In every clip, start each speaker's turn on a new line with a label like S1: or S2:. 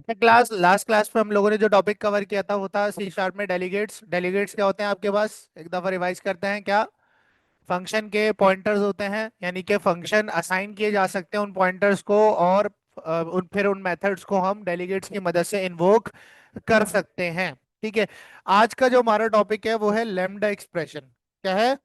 S1: अच्छा, last class में हम लोगों ने जो टॉपिक कवर किया था वो था सी शार्प में डेलीगेट्स। डेलीगेट्स क्या होते हैं आपके पास? एक दफा रिवाइज करते हैं क्या। फंक्शन के पॉइंटर्स होते हैं, यानी कि फंक्शन असाइन किए जा सकते हैं उन पॉइंटर्स को, और फिर उन मेथड्स को हम डेलीगेट्स की मदद से इन्वोक कर सकते हैं। ठीक है। आज का जो हमारा टॉपिक है वो है लैम्डा एक्सप्रेशन। क्या है?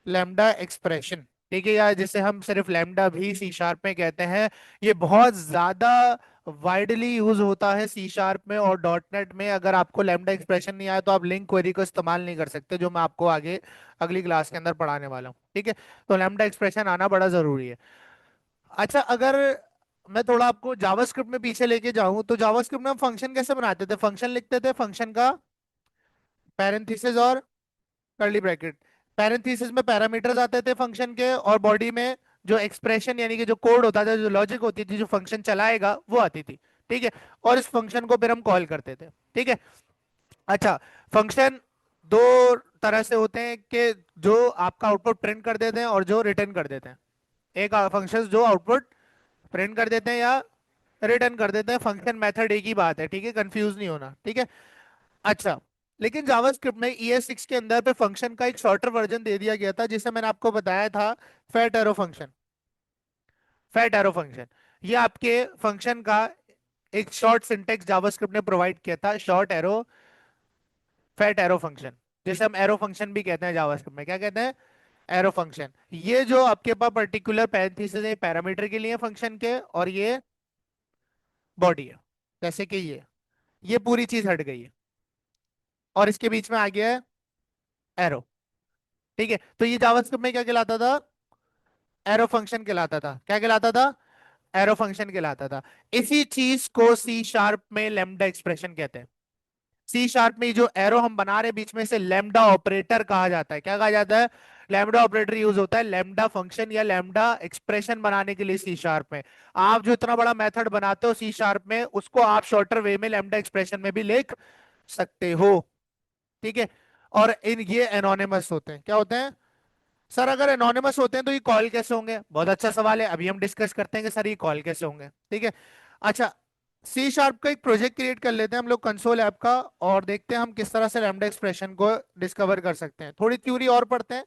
S1: Lambda expression. ठीक है यार, जिसे हम सिर्फ लैम्डा भी सी शार्प में कहते हैं। ये बहुत ज्यादा वाइडली यूज होता है सी शार्प में और डॉट नेट में। अगर आपको लैम्डा एक्सप्रेशन नहीं आया तो आप लिंक क्वेरी को इस्तेमाल नहीं कर सकते, जो मैं आपको आगे अगली क्लास के अंदर पढ़ाने वाला हूँ। ठीक है। तो लैम्डा एक्सप्रेशन आना बड़ा जरूरी है। अच्छा, अगर मैं थोड़ा आपको जावास्क्रिप्ट में पीछे लेके जाऊं तो जावास्क्रिप्ट में हम फंक्शन कैसे बनाते थे? फंक्शन लिखते थे, फंक्शन का पैरेंथेसिस और कर्ली ब्रैकेट। पैरेंथेसिस में पैरामीटर्स आते थे फंक्शन के, और बॉडी में जो एक्सप्रेशन यानी कि जो कोड होता था, जो लॉजिक होती थी, जो फंक्शन चलाएगा वो आती थी। ठीक है। और इस फंक्शन को फिर हम कॉल करते थे। ठीक है। अच्छा, फंक्शन दो तरह से होते हैं कि जो आपका आउटपुट प्रिंट कर देते हैं और जो रिटर्न कर देते हैं। एक फंक्शन जो आउटपुट प्रिंट कर देते हैं या रिटर्न कर देते हैं, फंक्शन मेथड एक ही बात है। ठीक है, कंफ्यूज नहीं होना। ठीक है। अच्छा, लेकिन जावास्क्रिप्ट में ES6 के अंदर पे फंक्शन का एक शॉर्टर वर्जन दे दिया गया था, जिसे मैंने आपको बताया था fat arrow function. Fat arrow function, ये आपके फंक्शन का एक शॉर्ट सिंटेक्स जावास्क्रिप्ट ने प्रोवाइड किया था, short arrow fat arrow function, जिसे हम एरो फंक्शन भी कहते हैं जावास्क्रिप्ट में। क्या कहते हैं? Arrow function. ये जो आपके पास पर्टिकुलर पैरेंथेसिस है पैरामीटर के लिए फंक्शन के, और ये बॉडी है, जैसे कि ये पूरी चीज हट गई है और इसके बीच में आ गया है एरो। ठीक है। तो ये जावास्क्रिप्ट में क्या कहलाता था? एरो फंक्शन कहलाता था। क्या कहलाता था? एरो फंक्शन कहलाता था। इसी चीज को सी शार्प में लैम्डा एक्सप्रेशन कहते हैं। सी शार्प में जो एरो हम बना रहे हैं बीच में से लैम्डा ऑपरेटर कहा जाता है। क्या कहा जाता है? लैम्डा ऑपरेटर यूज होता है लैम्डा फंक्शन या लैम्डा एक्सप्रेशन बनाने के लिए सी शार्प में। आप जो इतना बड़ा मेथड बनाते हो सी शार्प में, उसको आप शॉर्टर वे में लैम्डा एक्सप्रेशन में भी लिख सकते हो। ठीक है। और इन ये एनोनिमस होते हैं। क्या होते हैं? सर अगर एनोनिमस होते हैं तो ये कॉल कैसे होंगे? बहुत अच्छा सवाल है, अभी हम डिस्कस करते हैं कि सर ये कॉल कैसे होंगे। ठीक है। अच्छा, सी शार्प का एक प्रोजेक्ट क्रिएट कर लेते हैं हम लोग कंसोल ऐप का, और देखते हैं हम किस तरह से लैम्डा एक्सप्रेशन को डिस्कवर कर सकते हैं। थोड़ी थ्योरी और पढ़ते हैं,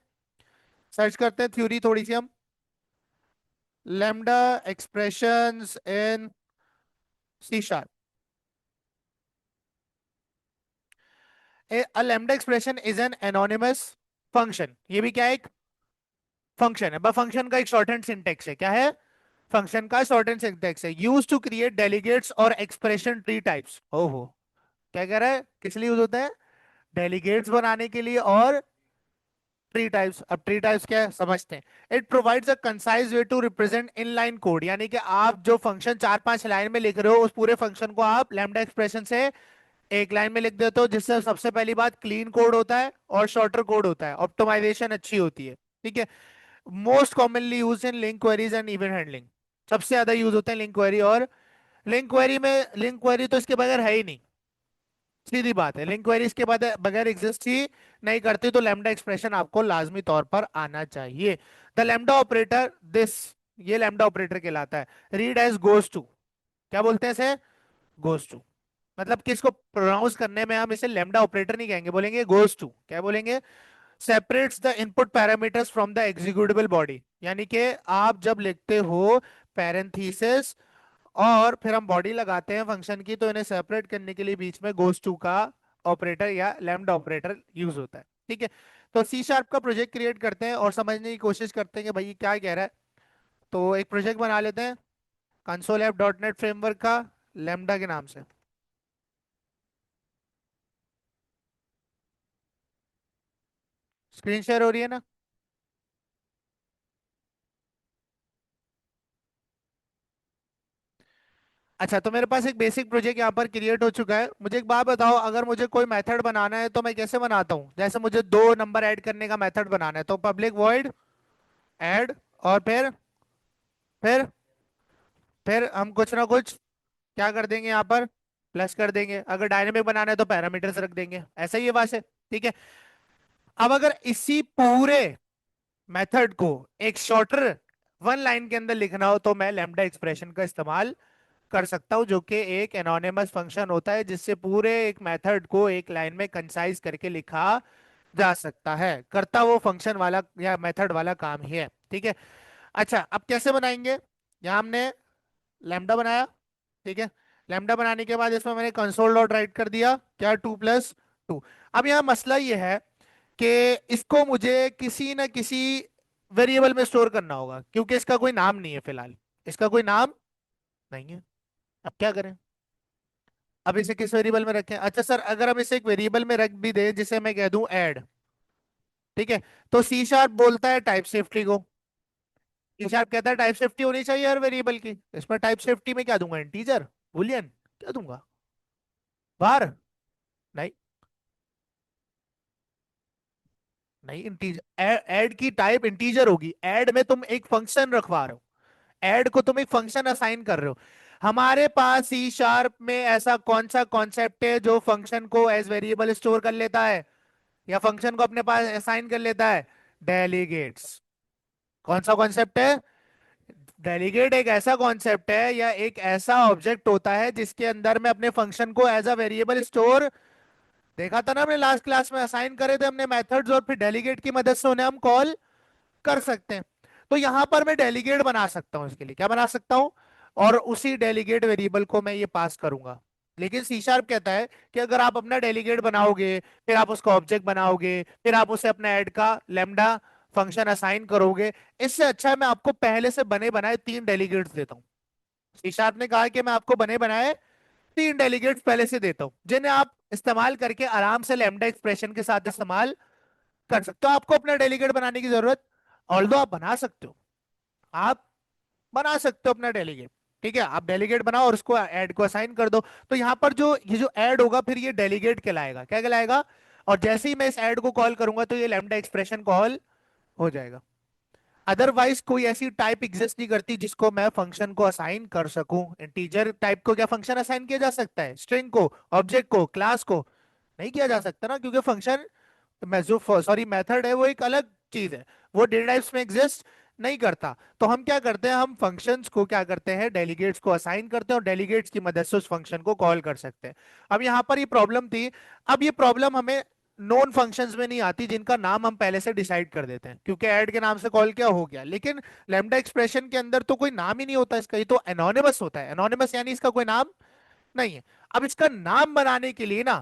S1: सर्च करते हैं थ्योरी थोड़ी सी हम। Lambda expressions in C sharp. A lambda expression is an anonymous function. ये भी क्या है? एक फंक्शन है, बस फंक्शन का एक शॉर्ट हैंड सिंटेक्स है। क्या है? फंक्शन का शॉर्ट एंड सिंटेक्स है, यूज टू क्रिएट डेलीगेट्स और एक्सप्रेशन ट्री टाइप्स। ओहो, क्या कह रहा है? किस लिए यूज होता है? डेलीगेट्स बनाने के लिए और ट्री टाइप्स। अब ट्री टाइप्स क्या है समझते हैं। It provides a concise way to represent inline code, यानी कि आप जो फंक्शन 4-5 लाइन में लिख रहे हो, उस पूरे फंक्शन को आप लैम्डा एक्सप्रेशन से एक लाइन में लिख देते हो, जिससे सबसे पहली बात क्लीन कोड होता है और शॉर्टर कोड होता है, ऑप्टिमाइजेशन अच्छी होती है। ठीक है। Most commonly use in link queries and event handling. सबसे ज्यादा यूज होते हैं लिंक क्वेरी, और लिंक क्वेरी में लिंक क्वेरी तो इसके बगैर है ही नहीं। सीधी बात है, लिंक क्वेरी इसके बाद बगैर एग्जिस्ट ही नहीं करती, तो लैम्डा एक्सप्रेशन आपको लाजमी तौर पर आना चाहिए। द लैम्डा ऑपरेटर दिस, ये लैम्डा ऑपरेटर कहलाता है। Read as goes to. क्या बोलते हैं इसे? Goes to. मतलब किसको प्रोनाउंस करने में हम इसे लैम्डा ऑपरेटर नहीं कहेंगे, बोलेंगे गोज टू। क्या बोलेंगे? Separates the input parameters from the executable body, यानी कि आप जब लिखते हो पैरेंथेसिस और फिर हम बॉडी लगाते हैं फंक्शन की, तो इन्हें सेपरेट करने के लिए बीच में गोस टू का ऑपरेटर या लैम्डा ऑपरेटर यूज होता है। ठीक है। तो सी शार्प का प्रोजेक्ट क्रिएट करते हैं और समझने की कोशिश करते हैं कि भाई ये क्या कह रहा है। तो एक प्रोजेक्ट बना लेते हैं console app dot net framework का, लैम्डा के नाम से। स्क्रीन शेयर हो रही है ना? अच्छा, तो मेरे पास एक बेसिक प्रोजेक्ट यहाँ पर क्रिएट हो चुका है। मुझे एक बात बताओ, अगर मुझे कोई मेथड बनाना है तो मैं कैसे बनाता हूँ? जैसे मुझे 2 नंबर ऐड करने का मेथड बनाना है, तो पब्लिक वॉइड ऐड, और फिर हम कुछ ना कुछ क्या कर देंगे यहाँ पर? प्लस कर देंगे। अगर डायनेमिक बनाना है तो पैरामीटर्स रख देंगे। ऐसा ही है वहां से। ठीक है। अब अगर इसी पूरे मेथड को एक शॉर्टर 1 लाइन के अंदर लिखना हो तो मैं लैम्डा एक्सप्रेशन का इस्तेमाल कर सकता हूँ, जो कि एक एनोनिमस फंक्शन होता है जिससे पूरे एक मेथड को एक लाइन में कंसाइज करके लिखा जा सकता है। करता वो फंक्शन वाला या मेथड वाला काम ही है। ठीक है। अच्छा, अब कैसे बनाएंगे? यहाँ हमने लैम्डा बनाया। ठीक है। लैम्डा बनाने के बाद इसमें मैंने कंसोल डॉट राइट कर दिया क्या, 2 + 2। अब यहाँ मसला ये है कि इसको मुझे किसी न किसी वेरिएबल में स्टोर करना होगा, क्योंकि इसका कोई नाम नहीं है फिलहाल। इसका कोई नाम नहीं है। अब क्या करें? अब इसे किस वेरिएबल में रखें? अच्छा सर, अगर हम इसे एक वेरिएबल में रख भी दें, जिसे मैं कह दूं ऐड, ठीक है, तो सी शार्प बोलता है टाइप सेफ्टी को। सी शार्प कहता है टाइप सेफ्टी होनी चाहिए हर वेरिएबल की। इसमें टाइप सेफ्टी में क्या दूंगा? इंटीजर, बूलियन, क्या दूंगा? बार? नहीं, नहीं इंटीजर। ऐड की टाइप इंटीजर होगी। ऐड में तुम एक फंक्शन रखवा रहे हो, ऐड को तुम एक फंक्शन असाइन कर रहे हो। हमारे पास सी शार्प में ऐसा कौन सा कॉन्सेप्ट है जो फंक्शन को एज वेरिएबल स्टोर कर लेता है या फंक्शन को अपने पास असाइन कर लेता है? डेलीगेट्स। कौन सा कॉन्सेप्ट है? डेलीगेट एक ऐसा कॉन्सेप्ट है या एक ऐसा ऑब्जेक्ट होता है जिसके अंदर में अपने फंक्शन को एज अ वेरिएबल स्टोर, देखा था ना हमने लास्ट क्लास में, असाइन करे थे हमने मेथड्स, और फिर डेलीगेट की मदद से उन्हें हम कॉल कर सकते हैं। तो यहां पर मैं डेलीगेट बना सकता हूं। इसके लिए क्या बना सकता हूं? और उसी डेलीगेट वेरिएबल को मैं ये पास करूंगा। लेकिन सी शार्प कहता है कि अगर आप अपना डेलीगेट बनाओगे, फिर आप उसका ऑब्जेक्ट बनाओगे, फिर आप उसे अपना ऐड का लेमडा फंक्शन असाइन करोगे, इससे अच्छा है मैं आपको पहले से बने बनाए 3 डेलीगेट्स देता हूं। सी शार्प ने कहा कि मैं आपको बने बनाए 3 डेलीगेट्स पहले से देता हूं, जिन्हें आप इस्तेमाल करके आराम से लैम्डा एक्सप्रेशन के साथ इस्तेमाल कर सकते हो। आपको अपना डेलीगेट बनाने की जरूरत, ऑल्दो आप बना सकते हो, आप बना सकते हो अपना डेलीगेट। ठीक है, आप डेलीगेट बनाओ और उसको ऐड को असाइन कर दो। तो यहां पर जो ये जो ऐड होगा, फिर ये डेलीगेट कहलाएगा। क्या कहलाएगा? और जैसे ही मैं इस ऐड को कॉल करूंगा तो ये लैम्डा एक्सप्रेशन कॉल हो जाएगा। अदरवाइज कोई ऐसी टाइप एग्जिस्ट नहीं करती जिसको मैं फंक्शन को असाइन कर सकूं। इंटीजर टाइप को क्या फंक्शन असाइन किया जा सकता है? स्ट्रिंग को, ऑब्जेक्ट को, क्लास को नहीं किया जा सकता ना, क्योंकि फंक्शन मैं जो सॉरी मेथड है वो एक अलग चीज है, वो डेटा टाइप्स में एग्जिस्ट नहीं करता। तो हम क्या करते हैं, हम फंक्शंस को क्या करते हैं, डेलीगेट्स को असाइन करते हैं और डेलीगेट्स की मदद से उस फंक्शन को कॉल कर सकते हैं। अब यहाँ पर ये प्रॉब्लम थी। अब ये प्रॉब्लम हमें नॉन फंक्शंस में नहीं आती जिनका नाम हम पहले से डिसाइड कर देते हैं, क्योंकि ऐड के नाम से कॉल क्या हो गया। लेकिन लैम्डा एक्सप्रेशन के अंदर तो कोई नाम ही नहीं होता इसका, ये तो एनोनिमस होता है। एनोनिमस यानी इसका कोई नाम नहीं है। अब इसका नाम बनाने के लिए ना,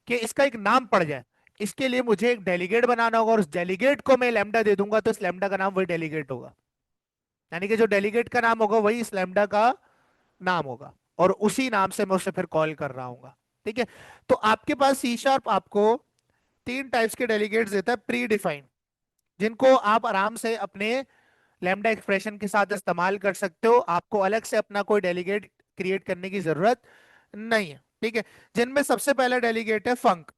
S1: कि इसका एक नाम पड़ जाए, इसके लिए मुझे एक डेलीगेट बनाना होगा, और उस डेलीगेट को मैं लैम्डा दे दूंगा तो इस लैम्डा का नाम वही डेलीगेट होगा। यानी कि जो डेलीगेट का नाम होगा वही इस लैम्डा का नाम होगा, और उसी नाम से मैं उसे फिर कॉल कर रहा हूँ। ठीक है। तो आपके पास सी शार्प आपको 3 टाइप्स के डेलीगेट्स देता है प्री डिफाइंड, जिनको आप आराम से अपने लैम्डा एक्सप्रेशन के साथ इस्तेमाल कर सकते हो। आपको अलग से अपना कोई डेलीगेट क्रिएट करने की जरूरत नहीं है। ठीक है। जिनमें सबसे पहला डेलीगेट है फंक।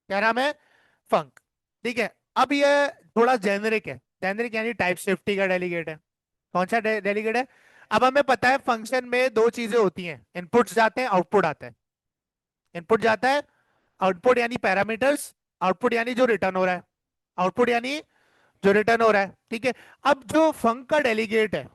S1: क्या नाम है? फंक। ठीक है। अब ये थोड़ा जेनरिक है। जेनरिक यानी टाइप सेफ्टी का डेलीगेट है। कौन सा डेलीगेट है? अब हमें पता है फंक्शन में 2 चीजें होती हैं, इनपुट्स जाते हैं, आउटपुट आता है। इनपुट जाता है, आउटपुट यानी पैरामीटर्स, आउटपुट यानी जो रिटर्न हो रहा है, आउटपुट यानी जो रिटर्न हो रहा है। ठीक है। अब जो फंक का डेलीगेट है,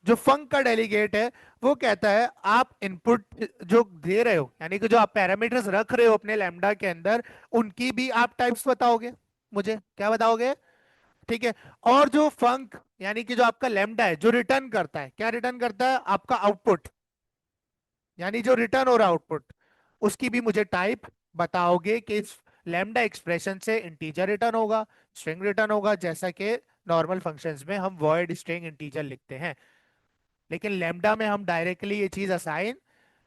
S1: जो फंक का डेलीगेट है, वो कहता है आप इनपुट जो दे रहे हो, यानी कि जो आप पैरामीटर्स रख रहे हो अपने लैम्डा के अंदर, उनकी भी आप टाइप्स बताओगे मुझे। क्या बताओगे? ठीक है। और जो फंक यानी कि जो आपका लैम्डा है, जो रिटर्न करता है, क्या रिटर्न करता है? आपका आउटपुट, यानी जो रिटर्न हो रहा है आउटपुट, उसकी भी मुझे टाइप बताओगे कि इस लैम्डा एक्सप्रेशन से इंटीजर रिटर्न होगा, स्ट्रिंग रिटर्न होगा, जैसा कि नॉर्मल फंक्शंस में हम वॉइड स्ट्रिंग इंटीजर लिखते हैं। लेकिन लैम्डा में हम डायरेक्टली ये चीज असाइन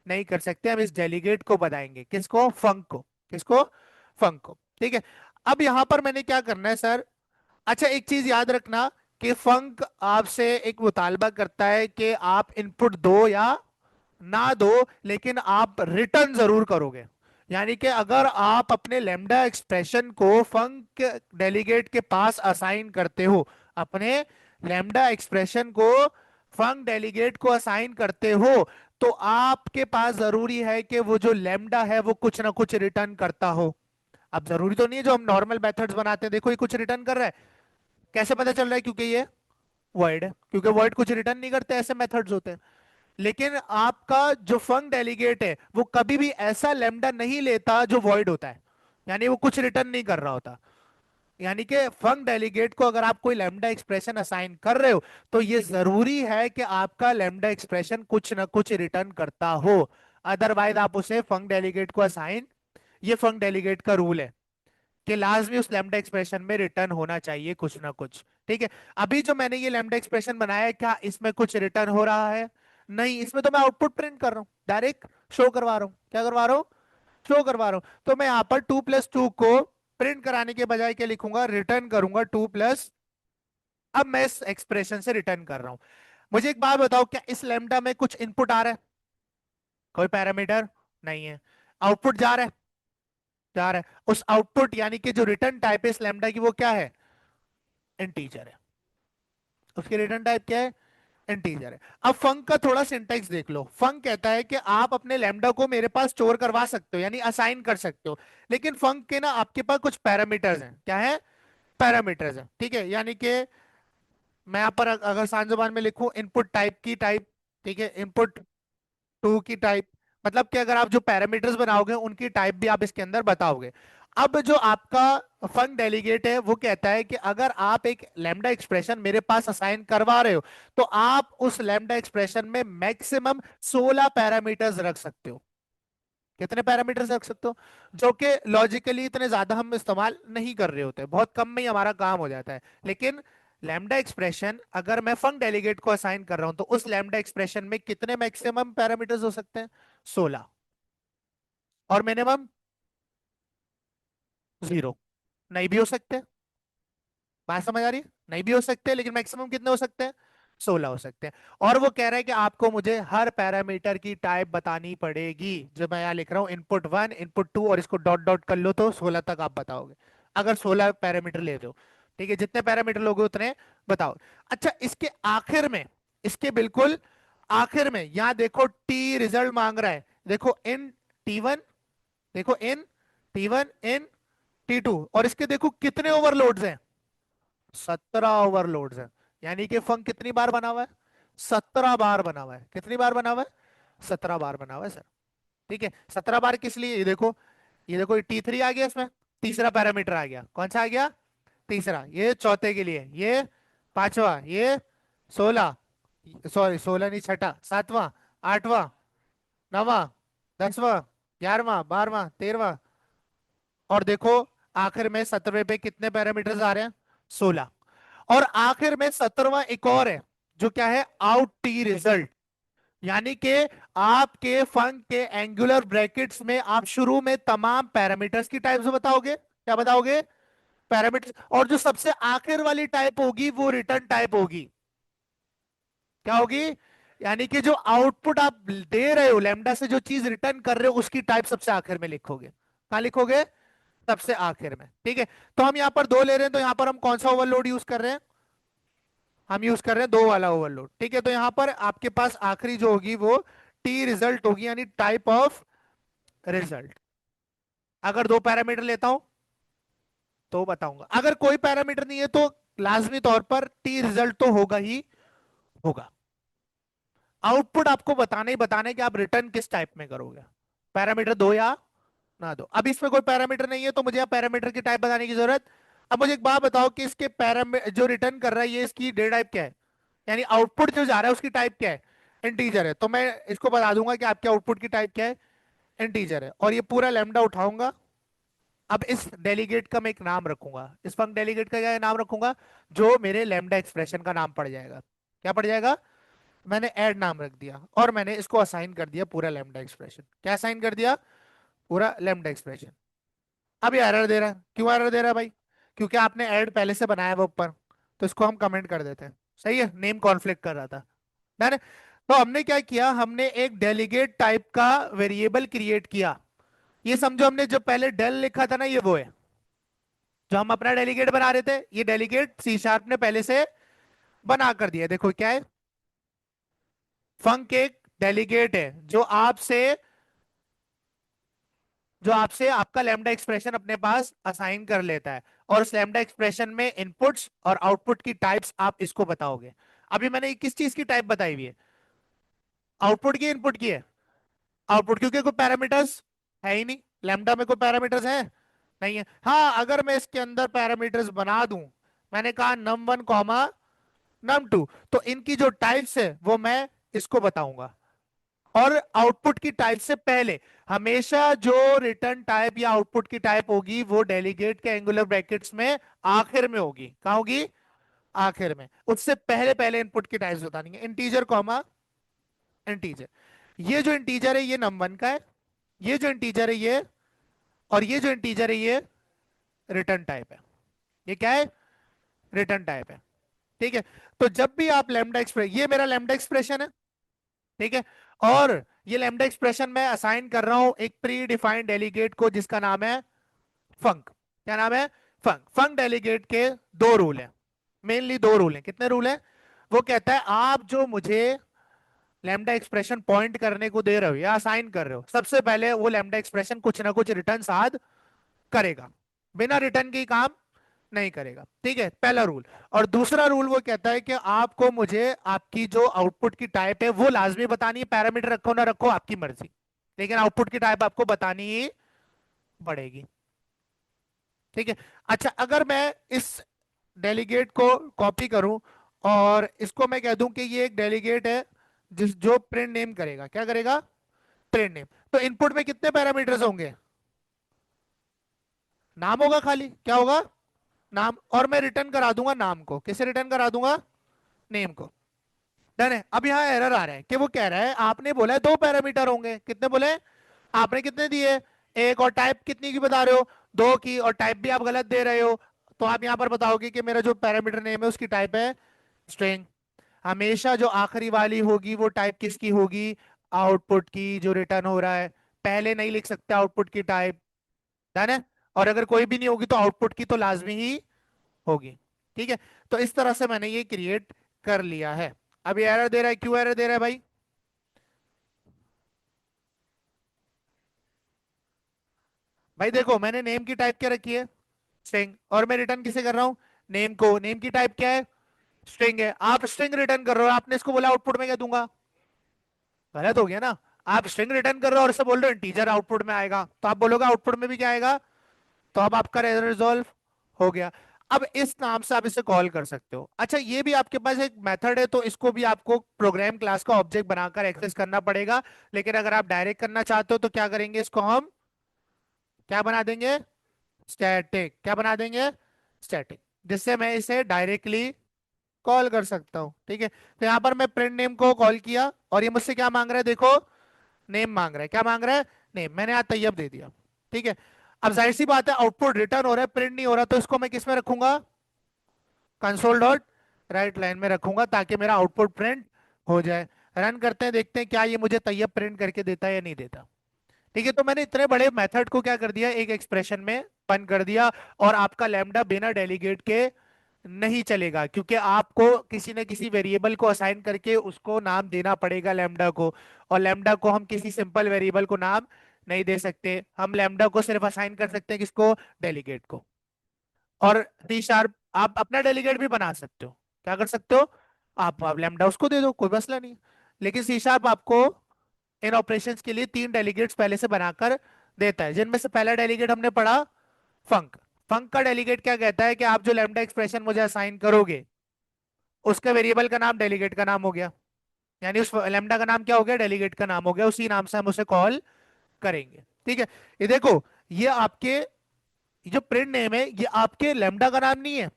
S1: नहीं कर सकते, हम इस डेलीगेट को बताएंगे। किसको? फंक को। किसको? फंक को। ठीक है। अब यहां पर मैंने क्या करना है सर? अच्छा, एक चीज याद रखना कि फंक आपसे एक मुतालबा करता है कि आप इनपुट दो या ना दो, लेकिन आप रिटर्न जरूर करोगे। यानी कि अगर आप अपने लैम्डा एक्सप्रेशन को फंक डेलीगेट के पास असाइन करते हो, अपने लैम्डा एक्सप्रेशन को फंक डेलीगेट को असाइन करते हो, तो आपके पास जरूरी है कि वो जो लैम्डा है वो कुछ ना कुछ रिटर्न करता हो। अब जरूरी तो नहीं है जो हम नॉर्मल मेथड्स बनाते हैं, देखो ये कुछ रिटर्न कर रहा है। कैसे पता चल रहा है? क्योंकि ये वॉइड है, क्योंकि वॉइड कुछ रिटर्न नहीं करते, ऐसे मेथड्स होते हैं। लेकिन आपका जो फंक डेलीगेट है वो कभी भी ऐसा लैम्डा नहीं लेता जो वॉइड होता है, यानी वो कुछ रिटर्न नहीं कर रहा होता। यानी कि फंक डेलीगेट को अगर आप कोई लैम्डा एक्सप्रेशन असाइन कर रहे हो तो ये जरूरी है कि आपका लैम्डा एक्सप्रेशन कुछ ना कुछ रिटर्न करता हो, अदरवाइज आप उसे फंक डेलीगेट को असाइन, ये फंक डेलीगेट का रूल है कि लाजमी उस लैम्डा एक्सप्रेशन में रिटर्न होना चाहिए कुछ ना कुछ। ठीक है, अभी जो मैंने ये लैम्डा एक्सप्रेशन बनाया है, क्या इसमें कुछ रिटर्न हो रहा है? नहीं, इसमें तो मैं आउटपुट प्रिंट कर रहा हूँ, डायरेक्ट शो करवा रहा हूँ। क्या करवा रहा हूँ? शो करवा रहा हूँ। तो मैं यहाँ पर 2+2 को प्रिंट कराने के बजाय क्या लिखूंगा? रिटर्न करूंगा 2+। अब मैं इस एक्सप्रेशन से रिटर्न कर रहा हूं। मुझे एक बात बताओ, क्या इस लैम्डा में कुछ इनपुट आ रहा है? कोई पैरामीटर नहीं है। आउटपुट जा रहा है? जा रहा है। उस आउटपुट यानी कि जो रिटर्न टाइप है इस लैम्डा की वो क्या है? इंटीजर है। उसकी रिटर्न टाइप क्या है? इंटीजर है। अब फंक का थोड़ा सिंटेक्स देख लो। फंक कहता है कि आप अपने लैम्डा को मेरे पास स्टोर करवा सकते हो, यानी असाइन कर सकते हो, लेकिन फंक के ना आपके पास कुछ पैरामीटर्स हैं। क्या है? पैरामीटर्स हैं। ठीक है, यानी कि मैं यहाँ पर अगर आसान जुबान में लिखूं, इनपुट टाइप की टाइप, ठीक है, इनपुट टू की टाइप, मतलब कि अगर आप जो पैरामीटर्स बनाओगे उनकी टाइप भी आप इसके अंदर बताओगे। अब जो आपका फंक डेलीगेट है वो कहता है कि अगर आप एक लैम्डा एक्सप्रेशन मेरे पास असाइन करवा रहे हो तो आप उस लैम्डा एक्सप्रेशन में मैक्सिमम 16 पैरामीटर्स रख सकते हो। कितने पैरामीटर्स रख सकते हो? जो कि लॉजिकली इतने ज्यादा हम इस्तेमाल नहीं कर रहे होते, बहुत कम में ही हमारा काम हो जाता है। लेकिन लैम्डा एक्सप्रेशन अगर मैं फंक डेलीगेट को असाइन कर रहा हूं तो उस लैम्डा एक्सप्रेशन में कितने मैक्सिमम पैरामीटर्स हो सकते हैं? 16। और मिनिमम 0। नहीं भी हो सकते। बात समझ आ रही है? नहीं भी हो सकते, लेकिन मैक्सिमम कितने हो सकते हैं? 16 हो सकते हैं। और वो कह रहा है कि आपको मुझे हर पैरामीटर की टाइप बतानी पड़ेगी। जो मैं यहाँ लिख रहा हूँ, इनपुट 1 इनपुट 2 और इसको डॉट डॉट कर लो तो 16 तक आप बताओगे, अगर 16 पैरामीटर ले दो। ठीक है, जितने पैरामीटर लोगे उतने बताओ। अच्छा, इसके आखिर में, इसके बिल्कुल आखिर में यहाँ देखो टी रिजल्ट मांग रहा है। देखो इन T1, देखो इन T1 इन T2, और इसके देखो कितने ओवरलोड्स हैं? 17 ओवरलोड्स हैं। यानी कि फंक कितनी बार बना हुआ है? 17 बार बना हुआ है। कितनी बार बना हुआ है? 17 बार बना हुआ है सर। ठीक है, 17 बार किस लिए? ये देखो, ये देखो T3 आ गया इसमें, तीसरा पैरामीटर आ गया। कौन सा आ गया? तीसरा। ये चौथे के लिए, ये पांचवा, ये 16, सॉरी 16 नहीं, छठा, सातवां, आठवां, नवा, 10वां, 11वां, 12वां, 13वां, और देखो आखिर में 17वें पे कितने पैरामीटर्स आ रहे हैं? 16। और आखिर में 17वां एक और है, जो क्या है? Out T result. यानी कि आपके फंक के एंगुलर ब्रैकेट्स में आप शुरू में तमाम पैरामीटर्स की टाइप्स बताओगे। क्या बताओगे? पैरामीटर्स। और जो सबसे आखिर वाली टाइप होगी वो रिटर्न टाइप होगी। क्या होगी? यानी कि जो आउटपुट आप दे रहे हो, लैम्डा से जो चीज रिटर्न कर रहे हो उसकी टाइप सबसे आखिर में लिखोगे। कहां लिखोगे? सबसे आखिर में। ठीक है, तो हम यहाँ पर दो ले रहे हैं, तो यहाँ पर हम कौन सा ओवरलोड यूज कर रहे हैं? हम यूज कर रहे हैं 2 वाला ओवरलोड। ठीक है, तो यहाँ पर आपके पास आखिरी जो होगी वो टी रिजल्ट होगी, यानी टाइप ऑफ रिजल्ट। अगर 2 पैरामीटर लेता हूं तो बताऊंगा, अगर कोई पैरामीटर नहीं है तो लाजमी तौर पर टी रिजल्ट तो होगा ही होगा। आउटपुट आपको बताने ही बताने कि आप रिटर्न किस टाइप में करोगे, पैरामीटर दो या ना दो। अब इसमें कोई पैरामीटर नहीं है तो मुझे पैरामीटर की टाइप बताने की जरूरत। अब मुझे एक बात बताओ कि इसके पैरामीटर जो रिटर्न कर रहा है ये इसकी डेटा टाइप क्या है? यानी आउटपुट जो जा रहा है उसकी टाइप क्या है? इंटीजर है। तो मैं इसको बता दूंगा कि आपके आउटपुट की टाइप क्या है? इंटीजर है। और ये पूरा लैम्डा उठाऊंगा। अब इस डेलीगेट का मैं एक नाम रखूंगा, इस फंक्शन डेलीगेट का क्या नाम रखूंगा? जो मेरे लैम्डा एक्सप्रेशन का नाम पड़ जाएगा। क्या पड़ जाएगा? मैंने ऐड नाम रख दिया और मैंने इसको असाइन कर दिया पूरा लैम्डा एक्सप्रेशन। क्या असाइन कर दिया? पूरा लैम्डा एक्सप्रेशन। अब ये एरर दे रहा है। क्यों एरर दे रहा है भाई? क्योंकि आपने ऐड पहले से बनाया हुआ ऊपर, तो इसको हम कमेंट कर देते हैं। सही है, नेम कॉन्फ्लिक्ट कर रहा था मैंने। तो हमने क्या किया, हमने एक डेलीगेट टाइप का वेरिएबल क्रिएट किया। ये समझो हमने जो पहले डेल लिखा था ना, ये वो है जो हम अपना डेलीगेट बना रहे थे। ये डेलीगेट C# ने पहले से बना कर दिया। देखो क्या है, फंक एक डेलीगेट है जो आपसे आपका लैम्डा एक्सप्रेशन अपने पास असाइन कर लेता है, और उस लैम्डा एक्सप्रेशन में इनपुट्स और आउटपुट की टाइप्स आप इसको बताओगे। अभी मैंने किस चीज की टाइप बताई हुई है? आउटपुट की इनपुट की है? आउटपुट, क्योंकि कोई पैरामीटर्स है ही नहीं, लैम्डा में कोई पैरामीटर्स है नहीं है। हाँ, अगर मैं इसके अंदर पैरामीटर्स बना दूं, मैंने कहा num1 कॉमा num2, तो इनकी जो टाइप्स है वो मैं इसको बताऊंगा। और आउटपुट की टाइप से पहले हमेशा जो रिटर्न टाइप या आउटपुट की टाइप होगी वो डेलीगेट के एंगुलर ब्रैकेट्स में आखिर में होगी। कहाँ होगी? आखिर में। उससे पहले पहले इनपुट की टाइप्स बतानी है, इंटीजर कॉमा इंटीजर। ये जो इंटीजर है ये num1 का है, ये जो इंटीजर है ये, और ये जो इंटीजर है ये रिटर्न टाइप है। ये क्या है? रिटर्न टाइप है। ठीक है। तो जब भी आप लैम्डा एक्सप्रेस, ये मेरा लैम्डा एक्सप्रेशन है, ठीक है, और ये लैम्डा एक्सप्रेशन मैं असाइन कर रहा हूं एक प्री डिफाइंड डेलीगेट को जिसका नाम है फंक। क्या नाम है? फंक। फंक डेलीगेट के दो रूल हैं, मेनली दो रूल हैं। कितने रूल हैं? वो कहता है आप जो मुझे लैम्डा एक्सप्रेशन पॉइंट करने को दे रहे हो या असाइन कर रहे हो, सबसे पहले वो लैम्डा एक्सप्रेशन कुछ ना कुछ रिटर्न साथ करेगा, बिना रिटर्न के ही काम नहीं करेगा। ठीक है, पहला रूल। और दूसरा रूल वो कहता है कि आपको मुझे आपकी जो आउटपुट की टाइप है वो लाजमी बतानी है, पैरामीटर रखो ना रखो आपकी मर्जी, लेकिन आउटपुट की टाइप आपको बतानी ही पड़ेगी। ठीक है। अच्छा, अगर मैं इस डेलीगेट को कॉपी करूं और इसको मैं कह दूं कि ये एक डेलीगेट है जिस जो प्रिंट नेम करेगा, क्या करेगा? Print name. तो इनपुट में कितने पैरामीटर्स होंगे? नाम होगा खाली, क्या होगा? नाम। और मैं रिटर्न करा दूंगा नाम को। किसे रिटर्न करा दूंगा? नेम को। डन है। अब यहाँ एरर आ रहा है कि वो कह रहा है आपने बोला है दो पैरामीटर होंगे। कितने बोले? आपने कितने दिए? एक। और टाइप कितनी की बता रहे हो? दो की। और टाइप भी आप गलत दे रहे हो। तो आप यहाँ पर बताओगे कि मेरा जो पैरामीटर नेम है उसकी टाइप है स्ट्रिंग। हमेशा जो आखिरी वाली होगी वो टाइप किसकी होगी? आउटपुट की, जो रिटर्न हो रहा है। पहले नहीं लिख सकते आउटपुट की टाइप। डन है। और अगर कोई भी नहीं होगी तो आउटपुट की तो लाजमी ही होगी। ठीक है। तो इस तरह से मैंने ये क्रिएट कर लिया है। अब ये एरर दे रहा है, क्यों एरर दे रहा है भाई? भाई देखो, मैंने नेम की टाइप क्या रखी है? स्ट्रिंग। और मैं रिटर्न किसे कर रहा हूं? नेम को। नेम की टाइप क्या है? स्ट्रिंग है। आप स्ट्रिंग रिटर्न कर रहे हो, आपने इसको बोला आउटपुट में क्या दूंगा? गलत हो गया ना। आप स्ट्रिंग रिटर्न कर रहे हो और इसे बोल रहे हो इंटीजर आउटपुट में आएगा, तो आप बोलोगे आउटपुट में भी क्या आएगा? तो अब आपका एरर रिजॉल्व हो गया। अब इस नाम से आप इसे कॉल कर सकते हो। अच्छा, ये भी आपके पास एक मेथड है, तो इसको भी आपको प्रोग्राम क्लास का ऑब्जेक्ट बनाकर एक्सेस करना पड़ेगा। लेकिन अगर आप डायरेक्ट करना चाहते हो तो क्या करेंगे, इसको हम क्या बना देंगे? स्टैटिक। क्या बना देंगे? स्टैटिक। जिससे मैं इसे डायरेक्टली कॉल कर सकता हूं। ठीक है। तो यहां पर मैं प्रिंट नेम को कॉल किया और ये मुझसे क्या मांग रहा है? देखो, नेम मांग रहा है। क्या मांग रहा है? नेम। मैंने यहाँ तैयब दे दिया। ठीक है। अब जाहिर सी बात है आउटपुट रिटर्न हो रहा है, प्रिंट नहीं हो रहा, तो इसको मैं किस में रखूंगा? कंसोल डॉट राइट लाइन में रखूंगा ताकि मेरा आउटपुट प्रिंट हो जाए। रन करते हैं, देखते हैं क्या ये मुझे तैयब प्रिंट करके देता है या नहीं देता। ठीक है। तो मैंने इतने बड़े मेथड को क्या कर दिया, एक एक्सप्रेशन में बंद कर दिया। और आपका लैम्डा बिना डेलीगेट के नहीं चलेगा, क्योंकि आपको किसी न किसी वेरिएबल को असाइन करके उसको नाम देना पड़ेगा लैम्डा को। और लैम्डा को हम किसी सिंपल वेरिएबल को नाम नहीं दे सकते। हम लैम्डा को सिर्फ असाइन कर सकते हैं किसको? डेलीगेट को। और सी शार्प आप अपना डेलीगेट भी बना सकते हो। क्या कर सकते हो? आप लैम्डा उसको दे दो, कोई मसला नहीं। लेकिन सी शार्प आपको इन ऑपरेशंस के लिए तीन डेलीगेट्स पहले से बनाकर देता है, जिनमें से पहला डेलीगेट हमने पढ़ा फंक। फंक का डेलीगेट क्या कहता है कि आप जो लैम्डा एक्सप्रेशन मुझे असाइन करोगे उसका वेरिएबल का नाम डेलीगेट का नाम हो गया, यानी उस लैम्डा का नाम क्या हो गया? डेलीगेट का नाम हो गया। उसी नाम से हम उसे कॉल करेंगे। ठीक है। ये देखो, ये आपके ये जो प्रिंट नेम है ये आपके लैम्डा का नाम नहीं है,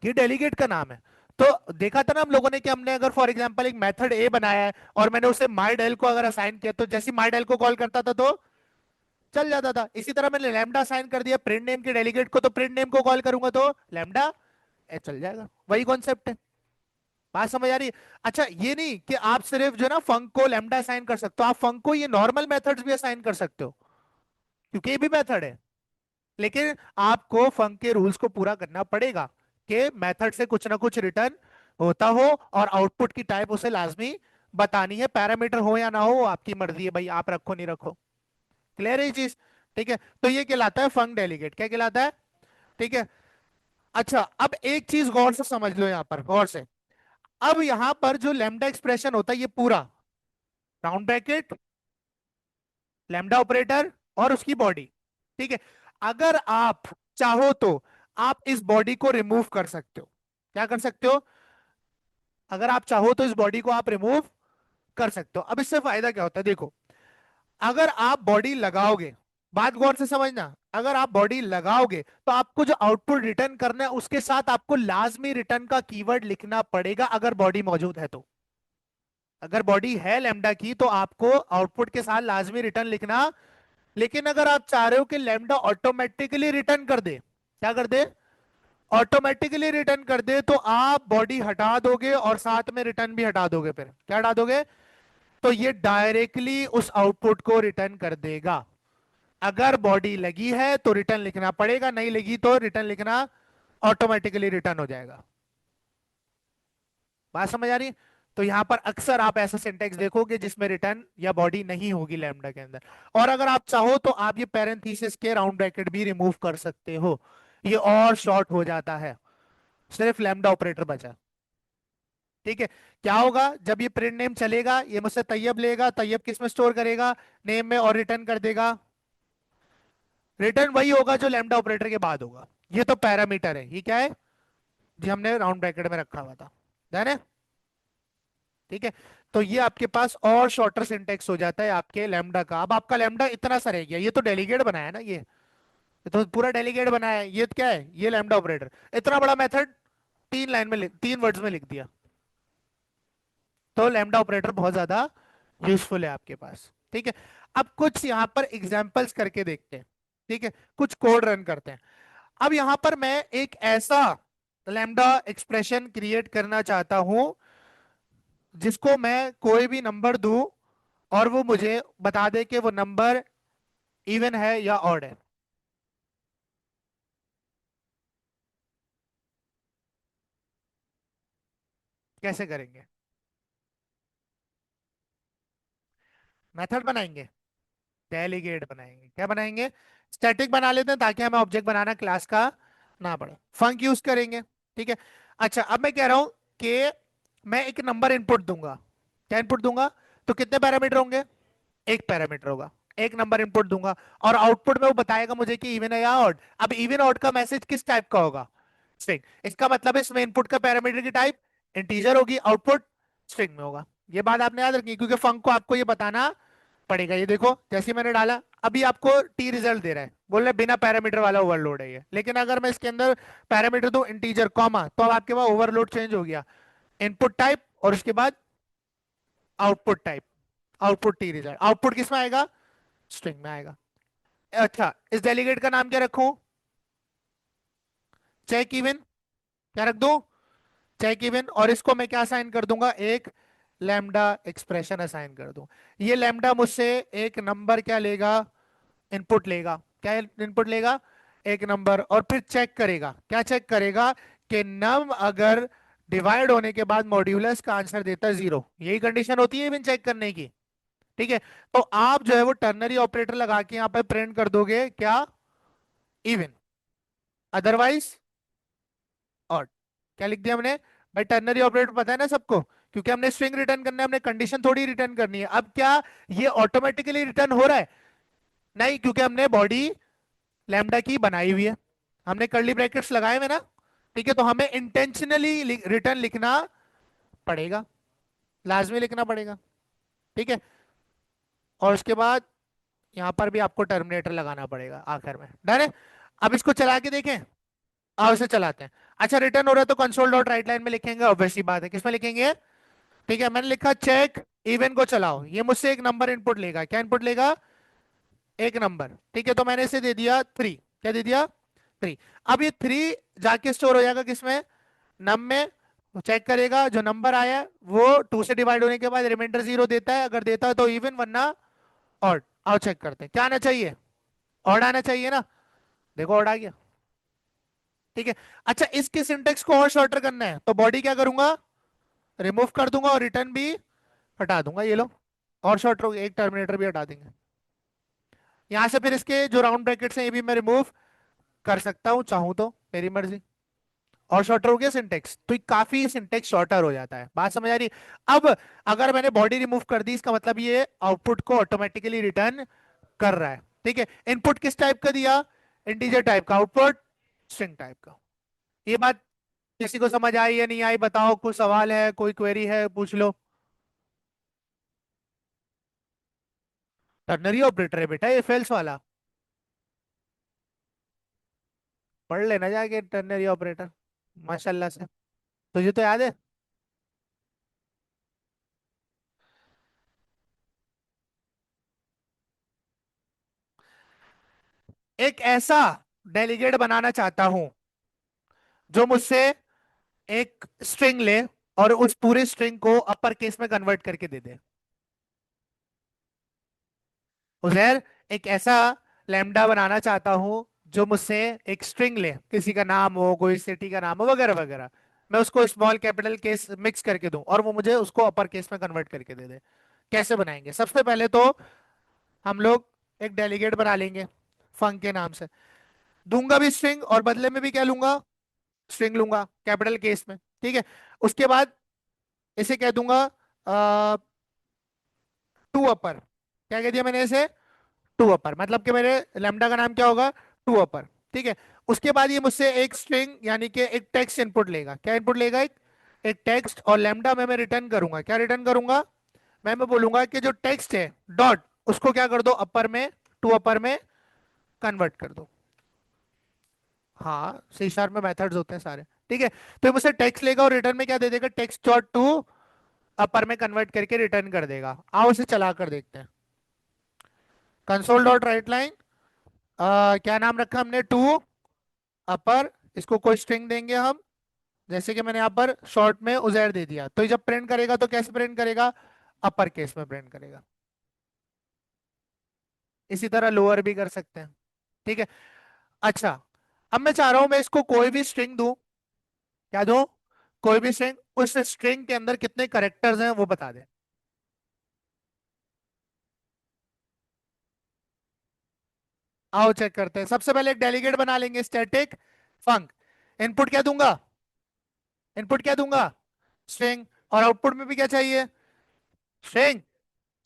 S1: ये डेलीगेट का नाम है। तो देखा था ना हम लोगों ने कि हमने अगर फॉर एग्जांपल एक मेथड ए बनाया है और मैंने उसे माई डेल को अगर असाइन किया, तो जैसे माई डेल को कॉल करता था तो चल जाता था। इसी तरह मैंने लैम्डा असाइन कर दिया प्रिंट नेम के डेलीगेट को, तो प्रिंट नेम को कॉल करूंगा तो लैम्डा चल जाएगा। वही कॉन्सेप्ट है। बात समझ आ रही है? अच्छा, ये नहीं कि आप सिर्फ जो है ना फंक को लैम्डा असाइन कर सकते हो, आप फंक को ये नॉर्मल मेथड्स भी असाइन कर सकते हो, क्योंकि ये भी मेथड है। लेकिन आपको फंक के रूल्स को पूरा करना पड़ेगा कि मेथड से कुछ ना कुछ रिटर्न होता हो और आउटपुट की टाइप उसे लाजमी बतानी है। पैरामीटर हो या ना हो वो आपकी मर्जी है भाई, आप रखो नहीं रखो। क्लियर है ये चीज? ठीक है। तो ये कहलाता है फंक डेलीगेट। क्या कहलाता है? ठीक है। अच्छा, अब एक चीज गौर से समझ लो, यहां पर गौर से। अब यहां पर जो लैम्डा एक्सप्रेशन होता है ये पूरा, राउंड ब्रैकेट, लैम्डा ऑपरेटर और उसकी बॉडी। ठीक है, अगर आप चाहो तो आप इस बॉडी को रिमूव कर सकते हो। क्या कर सकते हो? अगर आप चाहो तो इस बॉडी को आप रिमूव कर सकते हो। अब इससे फायदा क्या होता है, देखो, अगर आप बॉडी लगाओगे, बात गौर से समझना, अगर आप बॉडी लगाओगे तो आपको जो आउटपुट रिटर्न करना है उसके साथ आपको लाजमी रिटर्न का कीवर्ड लिखना पड़ेगा, अगर बॉडी मौजूद है तो। अगर बॉडी है लैम्डा की तो आपको आउटपुट के साथ लाजमी रिटर्न लिखना। लेकिन अगर आप चाह रहे हो कि लैम्डा ऑटोमेटिकली रिटर्न कर दे, क्या कर दे, ऑटोमेटिकली रिटर्न कर दे, तो आप बॉडी हटा दोगे और साथ में रिटर्न भी हटा दोगे। फिर क्या हटा दोगे? तो ये डायरेक्टली उस आउटपुट को रिटर्न कर देगा। अगर बॉडी लगी है तो रिटर्न लिखना पड़ेगा, नहीं लगी तो रिटर्न लिखना ऑटोमेटिकली रिटर्न हो जाएगा। बात समझ आ रही है? तो यहां पर अक्सर आप ऐसा सिंटेक्स देखोगे जिसमें रिटर्न या बॉडी नहीं होगी लैम्डा के अंदर। और अगर आप चाहो तो आप ये पैरेंथेसिस के राउंड ब्रैकेट भी रिमूव कर सकते हो, ये और शॉर्ट हो जाता है, सिर्फ लैम्डा ऑपरेटर बचा। ठीक है, क्या होगा जब ये प्रिंट नेम चलेगा, ये मुझसे तैयब लेगा, तैयब किस में स्टोर करेगा, नेम में, और रिटर्न कर देगा। रिटर्न वही होगा जो लैम्डा ऑपरेटर के बाद होगा। ये तो पैरामीटर है, ये क्या है जी, हमने राउंड ब्रैकेट में रखा हुआ था, ध्यान है? ठीक है, तो ये आपके पास और शॉर्टर सिंटेक्स हो जाता है आपके लैम्डा का। अब आपका लैम्डा इतना सा रह गया, ये तो डेलीगेट बनाया है ना, ये तो पूरा डेलीगेट बनाया है। ये तो क्या है, ये लैम्डा ऑपरेटर, इतना बड़ा मेथड तीन लाइन में तीन वर्ड्स में लिख दिया। तो लैम्डा ऑपरेटर बहुत ज्यादा यूजफुल है आपके पास। ठीक है, अब कुछ यहां पर एग्जांपल्स करके देखते हैं। ठीक है, कुछ कोड रन करते हैं। अब यहां पर मैं एक ऐसा लैम्डा एक्सप्रेशन क्रिएट करना चाहता हूं जिसको मैं कोई भी नंबर दूं और वो मुझे बता दे कि वो नंबर इवन है या ऑड है। कैसे करेंगे? मेथड बनाएंगे, डेलीगेट बनाएंगे। क्या बनाएंगे? स्टैटिक बना लेते हैं ताकि हमें ऑब्जेक्ट बनाना क्लास का ना पड़े। फंक यूज करेंगे। ठीक है, अच्छा अब मैं कह रहा हूं कि मैं एक नंबर इनपुट दूंगा। क्या इनपुट दूंगा? तो कितने पैरामीटर होंगे? एक पैरामीटर होगा। एक नंबर इनपुट दूंगा और आउटपुट में वो बताएगा मुझे कि इवन है या ऑड। अब इवन ऑड का मैसेज किस टाइप का होगा? स्ट्रिंग। इसका मतलब है इसमें इनपुट का पैरामीटर की टाइप इंटीजर होगी, आउटपुट स्ट्रिंग में होगा। ये बात आपने याद रखनी है, क्योंकि फंक को आपको ये बताना पड़ेगा। ये देखो, जैसे ही मैंने डाला अभी आपको टी रिजल्ट दे रहा है, बोल रहे बिना पैरामीटर वाला ओवरलोड है ये। लेकिन अगर मैं इसके अंदर पैरामीटर दूं इंटीजर कॉमा, तो अब आपके पास ओवरलोड चेंज हो गया। इनपुट टाइप और उसके बाद output type, output T result. Output किस में आएगा? स्ट्रिंग में आएगा। अच्छा, इस डेलीगेट का नाम क्या रखूं? Check even. क्या रख दूं? Check even. और इसको मैं क्या असाइन कर दूंगा? एक लैम्डा एक्सप्रेशन असाइन कर दूं। ये लैम्डा मुझसे एक नंबर क्या लेगा? इनपुट लेगा। क्या इनपुट लेगा? एक नंबर। और फिर चेक करेगा। क्या चेक करेगा? कि नम अगर डिवाइड होने के बाद मॉड्यूलस का आंसर देता है जीरो, यही कंडीशन होती है इवन चेक करने की। ठीक है, तो आप जो है वो टर्नरी ऑपरेटर लगा के यहां पे प्रिंट कर दोगे क्या? Even, otherwise odd. क्या लिख दिया हमने? भाई टर्नरी ऑपरेटर पता है ना सबको, क्योंकि हमने स्ट्रिंग रिटर्न करना है, हमने कंडीशन थोड़ी रिटर्न करनी है। अब क्या ये ऑटोमेटिकली रिटर्न हो रहा है? नहीं, क्योंकि हमने बॉडी लैम्डा की बनाई हुई है, हमने कर्ली ब्रैकेट्स लगाए हुए ना। ठीक है, तो हमें इंटेंशनली रिटर्न लिखना पड़ेगा, लाजमी लिखना पड़ेगा। ठीक है, और उसके बाद यहां पर भी आपको टर्मिनेटर लगाना पड़ेगा आखिर में। डन है? अब इसको चला के देखें। आओ इसे चलाते हैं। अच्छा, रिटर्न हो रहा है तो कंसोल डॉट राइट लाइन में लिखेंगे, ऑब्वियसली बात है, किसमें लिखेंगे? ठीक है, मैंने लिखा चेक इवन को चलाओ। ये मुझसे एक नंबर इनपुट लेगा। क्या इनपुट लेगा? एक नंबर। ठीक है, तो मैंने इसे दे दिया थ्री। क्या दे दिया? थ्री। अब ये थ्री जाके स्टोर हो जाएगा किसमें? नम में। चेक करेगा जो नंबर आया है वो टू से डिवाइड होने के बाद रिमाइंडर जीरो देता है, अगर देता है तो इवन, वरना ऑड। आओ चेक करते हैं क्या आना चाहिए। ऑड आना चाहिए ना, देखो ऑड आ गया। ठीक है, अच्छा इसके सिंटेक्स को और शॉर्टर करना है तो बॉडी क्या करूंगा? रिमूव कर दूंगा और रिटर्न भी हटा दूंगा। ये लो, और शॉर्टर हो गया, एक टर्मिनेटर भी हटा देंगे। यहां से फिर इसके जो राउंड ब्रैकेट्स हैं ये भी मैं रिमूव कर सकता हूं चाहूं तो, मेरी मर्जी। और शॉर्टर हो गया सिंटेक्स, तो ये काफी सिंटेक्स शॉर्टर हो जाता है। बात समझ आ रही? अब अगर मैंने बॉडी रिमूव कर दी, इसका मतलब ये आउटपुट को ऑटोमेटिकली रिटर्न कर रहा है। ठीक है, इनपुट किस टाइप का दिया? इंटीजर टाइप का, आउटपुट स्ट्रिंग टाइप का। ये बात किसी को समझ आई या नहीं आई बताओ? कोई सवाल है, कोई क्वेरी है, पूछ लो। टर्नरी ऑपरेटर है बेटा, इफ एल्स वाला। पढ़ लेना जाके टर्नरी ऑपरेटर, माशाल्लाह से। तुझे तो याद है। एक ऐसा डेलीगेट बनाना चाहता हूं जो मुझसे एक स्ट्रिंग ले और उस पूरे स्ट्रिंग को अपर केस में कन्वर्ट करके दे दे। उजैर, एक ऐसा लैम्डा बनाना चाहता हूं जो मुझसे एक स्ट्रिंग ले, किसी का नाम हो, कोई सिटी का नाम हो, वगैरह वगैरह। मैं उसको स्मॉल कैपिटल केस मिक्स करके दूं और वो मुझे उसको अपर केस में कन्वर्ट करके दे दे। कैसे बनाएंगे? सबसे पहले तो हम लोग एक डेलीगेट बना लेंगे फंक के नाम से। दूंगा भी स्ट्रिंग और बदले में भी क्या लूंगा? स्ट्रिंग लूंगा कैपिटल केस में। ठीक है, उसके बाद इसे कह दूंगा टू अपर। क्या कह दिया मैंने इसे? टू अपर, मतलब कि मेरे लैम्डा का नाम क्या होगा? टू अपर। ठीक है, उसके बाद ये मुझसे एक स्ट्रिंग यानी कि एक टेक्स्ट इनपुट लेगा। क्या इनपुट लेगा? एक टेक्स्ट। और लैम्डा में मैं रिटर्न करूंगा, क्या रिटर्न करूंगा? मैं बोलूंगा कि जो टेक्स्ट है डॉट, उसको क्या कर दो? अपर में, टू अपर में कन्वर्ट कर दो। हाँ, सी शार्प में मेथड्स होते हैं सारे। ठीक है, तो ये मुझसे टेक्स्ट लेगा और रिटर्न में क्या दे देगा? टेक्स्ट डॉट टू अपर में कन्वर्ट करके रिटर्न कर देगा। आओ इसे चला कर देखते हैं। कंसोल डॉट राइट लाइन, क्या नाम रखा हमने? टू अपर। इसको कोई स्ट्रिंग देंगे हम, जैसे कि मैंने यहाँ पर शॉर्ट में उजैर दे दिया। तो ये जब प्रिंट करेगा तो कैसे प्रिंट करेगा? अपर केस में प्रिंट करेगा। इसी तरह लोअर भी कर सकते हैं। ठीक है, अच्छा। अब मैं चाह रहा हूं मैं इसको कोई भी स्ट्रिंग दूं। क्या दूं? कोई भी स्ट्रिंग। उस स्ट्रिंग के अंदर कितने करेक्टर्स हैं वो बता दे। आओ चेक करते हैं। सबसे पहले एक डेलीगेट बना लेंगे, स्टैटिक फंक। इनपुट क्या दूंगा? इनपुट क्या दूंगा? स्ट्रिंग। और आउटपुट में भी क्या चाहिए? स्ट्रिंग।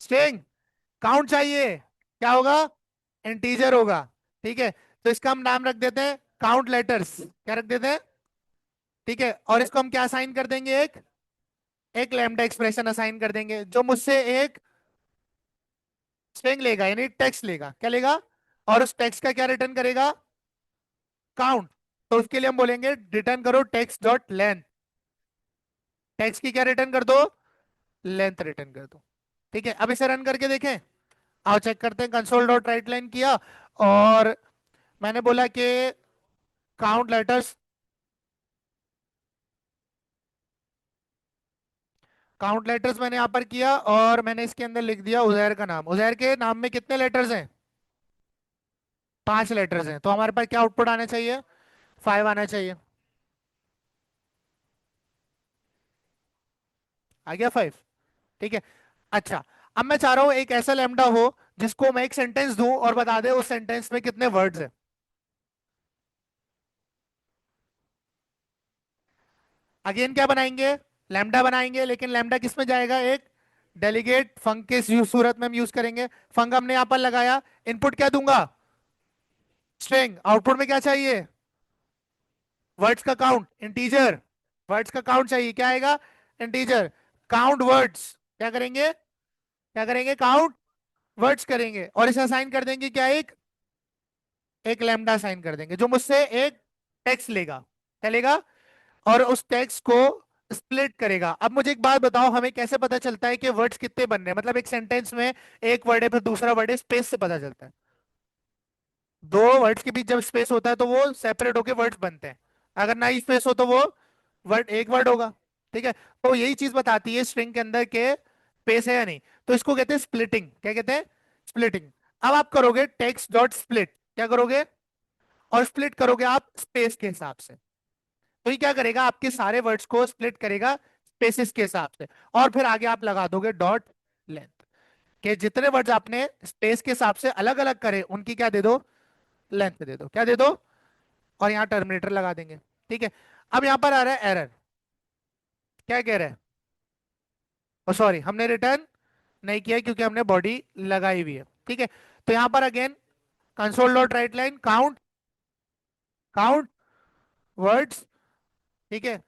S1: स्ट्रिंग। काउंट चाहिए। क्या होगा? इंटीजर होगा। ठीक है, तो इसका हम नाम रख देते हैं काउंट लेटर्स। क्या रख देते हैं? ठीक है, और इसको हम क्या असाइन कर देंगे? एक एक लैम्डा एक्सप्रेशन असाइन कर देंगे जो मुझसे एक स्ट्रिंग लेगा, यानी टेक्स्ट लेगा। क्या लेगा? और उस टेक्स्ट का क्या रिटर्न करेगा? काउंट। तो उसके लिए हम बोलेंगे रिटर्न करो टेक्स्ट डॉट लेंथ। टेक्स्ट की क्या रिटर्न कर दो? लेंथ रिटर्न कर दो। ठीक है, अब इसे रन करके देखें। आओ चेक करते हैं। कंसोल डॉट राइट लाइन किया और मैंने बोला कि काउंट लेटर्स। काउंट लेटर्स मैंने यहां पर किया और मैंने इसके अंदर लिख दिया उजैर का नाम। उजैर के नाम में कितने लेटर्स हैं? पांच लेटर्स हैं। तो हमारे पास क्या आउटपुट आना चाहिए? फाइव आना चाहिए। आ गया फाइव। ठीक है, अच्छा। अब मैं चाह रहा हूं एक ऐसा लैम्डा हो जिसको मैं एक सेंटेंस दूं और बता दे उस सेंटेंस में कितने वर्ड्स हैं। अगेन क्या बनाएंगे? लैम्डा बनाएंगे, लेकिन लैम्डा किस में जाएगा? एक डेलीगेट फंक के सूरत में हम यूज करेंगे। फंक हमने यहां पर लगाया। इनपुट क्या दूंगा? स्ट्रिंग। आउटपुट में क्या चाहिए? वर्ड्स का काउंट, इंटीजर। वर्ड्स का काउंट चाहिए, क्या आएगा? इंटीजर। Count words. क्या करेंगे? क्या करेंगे? काउंट वर्ड्स करेंगे और इसे असाइन कर देंगे क्या? एक लैम्डा असाइन कर देंगे जो मुझसे एक टेक्स्ट लेगा। क्या लेगा? और उस टेक्स्ट को स्प्लिट करेगा। अब मुझे एक बात बताओ, हमें कैसे पता चलता है कि वर्ड्स कितने बन रहे हैं? मतलब एक सेंटेंस में एक वर्ड है फिर दूसरा वर्ड है, स्पेस से पता चलता है। दो वर्ड्स के बीच जब स्पेस होता है तो वो सेपरेट होके वर्ड्स बनते हैं। अगर ना ही स्पेस हो तो वो वर्ड एक वर्ड होगा। ठीक है, तो यही चीज बताती है स्ट्रिंग के अंदर के स्पेस है या नहीं। तो इसको कहते हैं स्प्लिटिंग। क्या कहते हैं? स्प्लिटिंग। अब आप करोगे टेक्स्ट डॉट स्प्लिट। क्या करोगे? और स्प्लिट करोगे आप स्पेस के हिसाब से। तो ये क्या करेगा? आपके सारे वर्ड्स को स्प्लिट करेगा स्पेसिस के हिसाब से। और फिर आगे आप लगा दोगे डॉट लेंथ, के जितने वर्ड्स आपने स्पेस के हिसाब से अलग अलग करे उनकी क्या दे दो? लेंथ दे दो। क्या दे दो? और यहाँ टर्मिनेटर लगा देंगे। ठीक है, अब यहां पर आ रहा है एरर। क्या कह रहा है? ओ सॉरी, हमने रिटर्न नहीं किया है क्योंकि हमने बॉडी लगाई हुई है। ठीक है, तो यहां पर again console dot right line count, count words. ठीक है,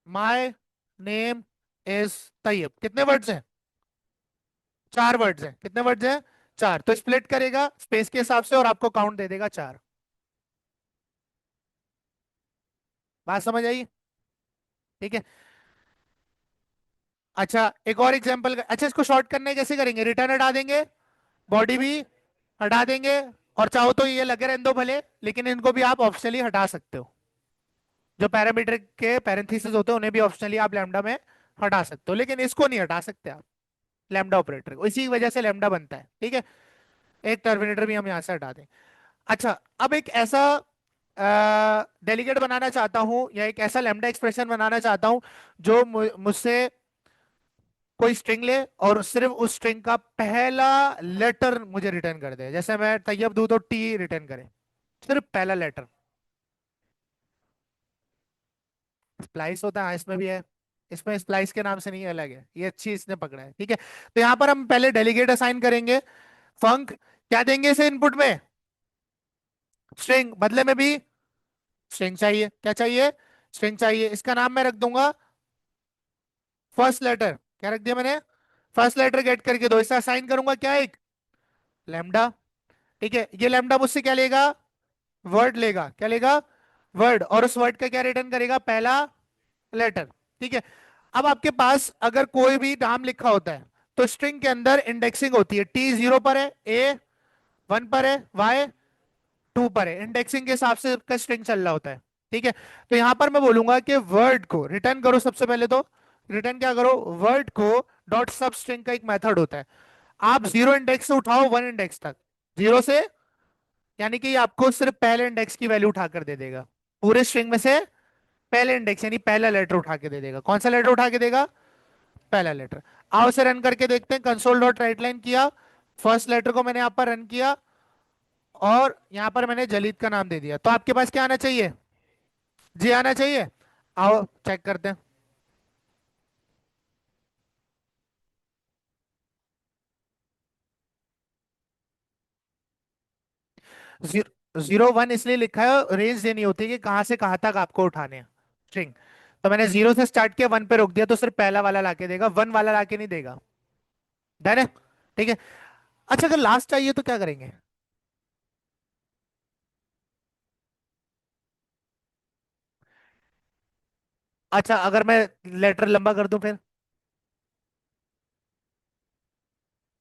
S1: माय नेम इज तैयब, कितने वर्ड्स हैं? 4 वर्ड्स हैं। कितने वर्ड्स हैं? 4। तो स्प्लिट करेगा स्पेस के हिसाब से और आपको काउंट दे देगा 4। बात समझ आई? ठीक है। अच्छा, एक और एग्जांपल। अच्छा, इसको शॉर्ट करने कैसे करेंगे? रिटर्न हटा देंगे, बॉडी भी हटा देंगे, और चाहो तो ये लगे रहने दो भले, लेकिन इनको भी आप ऑप्शनली हटा सकते हो। जो पैरामीटर के पैरेंथेसिस होते हैं उन्हें भी ऑप्शनली आप लैम्डा में हटा सकते हो, लेकिन इसको नहीं हटा सकते आप, लैम्डा ऑपरेटर को। इसी वजह से लैम्डा बनता है। ठीक है, एक टर्मिनेटर भी हम यहां से हटा दें। अच्छा, अब एक ऐसा डेलीगेट बनाना चाहता हूं, या एक ऐसा लैम्डा एक्सप्रेशन बनाना चाहता हूं जो मुझसे कोई स्ट्रिंग ले और सिर्फ उस स्ट्रिंग का पहला लेटर मुझे रिटर्न कर दे। जैसे मैं तैयब दूं तो टी रिटर्न करे, सिर्फ पहला लेटर। स्प्लाइस होता है, हाँ, इसमें भी है। इसमें स्प्लाइस के नाम से नहीं, अलग है, ये अच्छी इसने पकड़ा है। ठीक है, तो यहां पर हम पहले डेलीगेट असाइन करेंगे। फंक क्या देंगे इसे इनपुट में? स्ट्रिंग। बदले में भी स्ट्रिंग चाहिए। क्या चाहिए? स्ट्रिंग चाहिए। इसका नाम मैं रख दूंगा फर्स्ट लेटर। क्या रख दिया मैंने? फर्स्ट लेटर गेट करके दो। इसे असाइन करूंगा क्या? एक लैम्डा। ठीक है, ये लैम्डा मुझसे क्या लेगा? वर्ड लेगा। क्या लेगा? वर्ड। और उस वर्ड का क्या रिटर्न करेगा? पहला लेटर। ठीक है, अब आपके पास अगर कोई भी नाम लिखा होता है तो स्ट्रिंग के अंदर इंडेक्सिंग होती है। टी 0 पर है, ए 1 पर है, वाई 2 पर है। इंडेक्सिंग के हिसाब से का स्ट्रिंग चल रहा होता है। ठीक है, तो यहां पर मैं बोलूंगा कि वर्ड को रिटर्न करो। सबसे पहले तो रिटर्न क्या करो? वर्ड को डॉट सब स्ट्रिंग का एक मेथड होता है। आप 0 इंडेक्स से उठाओ 1 इंडेक्स तक। 0 से, यानी कि ये आपको सिर्फ पहले इंडेक्स की वैल्यू उठाकर दे देगा। पूरे स्ट्रिंग में से पहले इंडेक्स यानी पहला लेटर उठा के दे देगा। कौन सा लेटर उठा के देगा? पहला लेटर। आओ से रन करके देखते हैं। कंसोल डॉट राइट लाइन किया, फर्स्ट लेटर को मैंने यहां पर रन किया, और यहां पर मैंने जलीद का नाम दे दिया। तो आपके पास क्या आना चाहिए? जी आना चाहिए। आओ चेक करते हैं। 0 1 इसलिए लिखा है, रेंज देनी होती है कि कहां से कहां तक आपको उठाने हैं स्ट्रिंग। तो मैंने 0 से स्टार्ट किया, 1 पे रोक दिया, तो सिर्फ पहला वाला लाके देगा, 1 वाला लाके नहीं देगा। डन है? ठीक है। अच्छा, अगर लास्ट चाहिए तो क्या करेंगे? अच्छा, अगर मैं लेटर लंबा कर दूं फिर?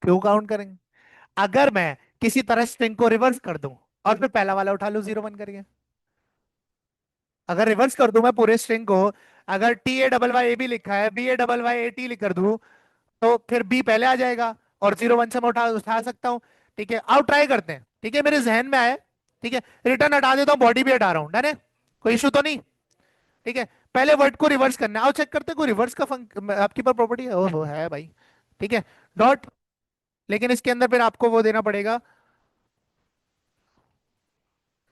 S1: क्यों काउंट करेंगे? अगर मैं किसी तरह स्ट्रिंग को रिवर्स कर दूं और फिर पहला वाला उठा लूं 0 1 करके। अगर रिवर्स कर दूं मैं पूरे स्ट्रिंग को, अगर T A double Y A भी लिखा है, B A double Y A T लिख कर दूं, तो फिर बी पहले आ जाएगा, और 0 1 से मैं उठा उठा सकता हूं। ठीक है, आओ ट्राई करते हैं। ठीक है, मेरे जहन में आया। ठीक है, रिटर्न हटा देता हूं, बॉडी भी हटा रहा हूं। डन है? कोई इशू तो नहीं? ठीक है, पहले वर्ड को रिवर्स करना है। आओ चेक करते हैं कोई रिवर्स का आपके पास प्रॉपर्टी है? ओहो, है भाई। ठीक है, डॉट। लेकिन इसके अंदर फिर आपको वो देना पड़ेगा।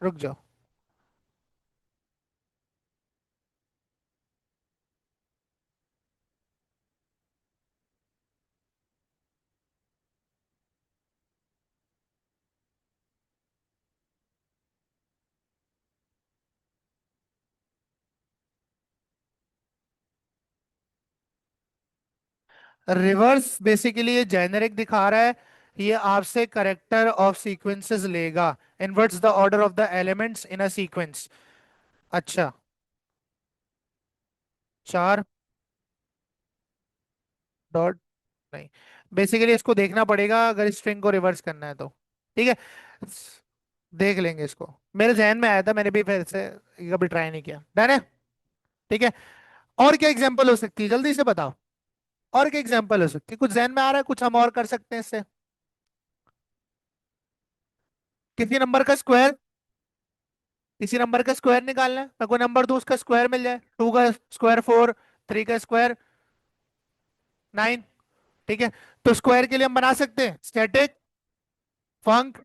S1: रुक जाओ। रिवर्स बेसिकली ये जेनेरिक दिखा रहा है। ये आपसे करेक्टर ऑफ सीक्वेंसेस लेगा, inverts the order of the elements in a sequence. अच्छा, 4 डॉट। नहीं, बेसिकली इसको देखना पड़ेगा अगर स्ट्रिंग को रिवर्स करना है तो। ठीक है, देख लेंगे इसको। मेरे जहन में आया था, मैंने भी फिर से कभी ट्राई नहीं किया। डन है? ठीक है, और क्या एग्जांपल हो सकती है, जल्दी से बताओ। और क्या एग्जांपल हो सकती है? कुछ जहन में आ रहा है? कुछ हम और कर सकते हैं इससे? किसी नंबर का स्क्वायर, किसी नंबर का स्क्वायर निकालना है। मैं कोई नंबर दूं उसका स्क्वायर मिल जाए। 2 का स्क्वायर 4, 3 का स्क्वायर 9। ठीक है, तो स्क्वायर के लिए हम बना सकते हैं स्टैटिक फंक।